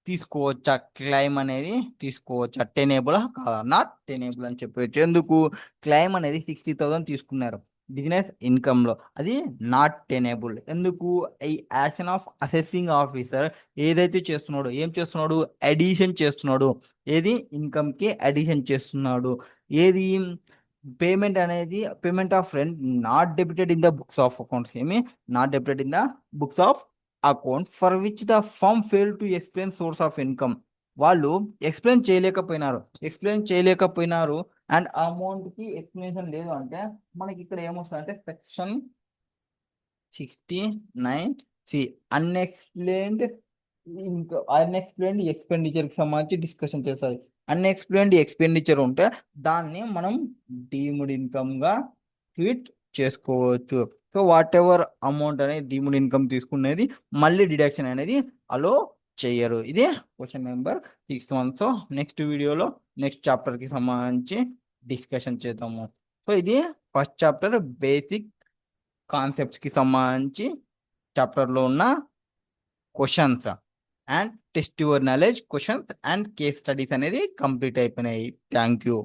తీసుకోవచ్చా, క్లెయిమ్ అనేది తీసుకోవచ్చా, టెనేబుల్ కాదా, నాట్ టెనేబుల్ అని చెప్పవచ్చు. ఎందుకు, క్లెయిమ్ అనేది 60,000 తీసుకున్నారు బిజినెస్ ఇన్కమ్ లో, అది నాట్ టెనేబుల్. ఎందుకు, ఈ యాక్షన్ ఆఫ్ అసెసింగ్ ఆఫీసర్ ఏదైతే చేస్తున్నాడో, ఏం చేస్తున్నాడు, అడిషన్ చేస్తున్నాడు, ఏది ఇన్కమ్ కి అడిషన్ చేస్తున్నాడు, ఏది పేమెంట్ అనేది payment of rent not debited in the books of accounts, ఏమి not debited in the books of account for which the firm fail to explain source of income. వాళ్ళు explain చేయలేకపోయినారు and amount కి explanation లేదు అంటే మనకి ఇక్కడ ఏమొస్తుంది అంటే సెక్షన్ 69C అన్ఎక్స్ప్లెయిన్డ్ ఎక్స్పెండిచర్ కి సంబంధించి డిస్కషన్ చేస్తుంది. అన్ఎక్స్ప్లెయిన్డ్ ఎక్స్పెండిచర్ ఉంటే దాన్ని మనం డీమ్డ్ ఇన్కమ్ గా ట్రీట్ చేసుకోవచ్చు. సో వాట్ ఎవర్ అమౌంట్ అనేది డీమ్డ్ ఇన్కమ్ తీసుకునేది మళ్ళీ డిడక్షన్ అనేది అలో చెయ్యరు. ఇదే క్వశ్చన్ నెంబర్ 6 సో నెక్స్ట్ వీడియోలో నెక్స్ట్ చాప్టర్ కి సంబంధించి డిస్కషన్ చేద్దాము. సో ఇది ఫస్ట్ చాప్టర్ బేసిక్ కాన్సెప్ట్స్ కి సంబంధించి చాప్టర్ లో ఉన్న questions and test your knowledge questions and case studies అనేది కంప్లీట్ అయిపోయినాయి. Thank you.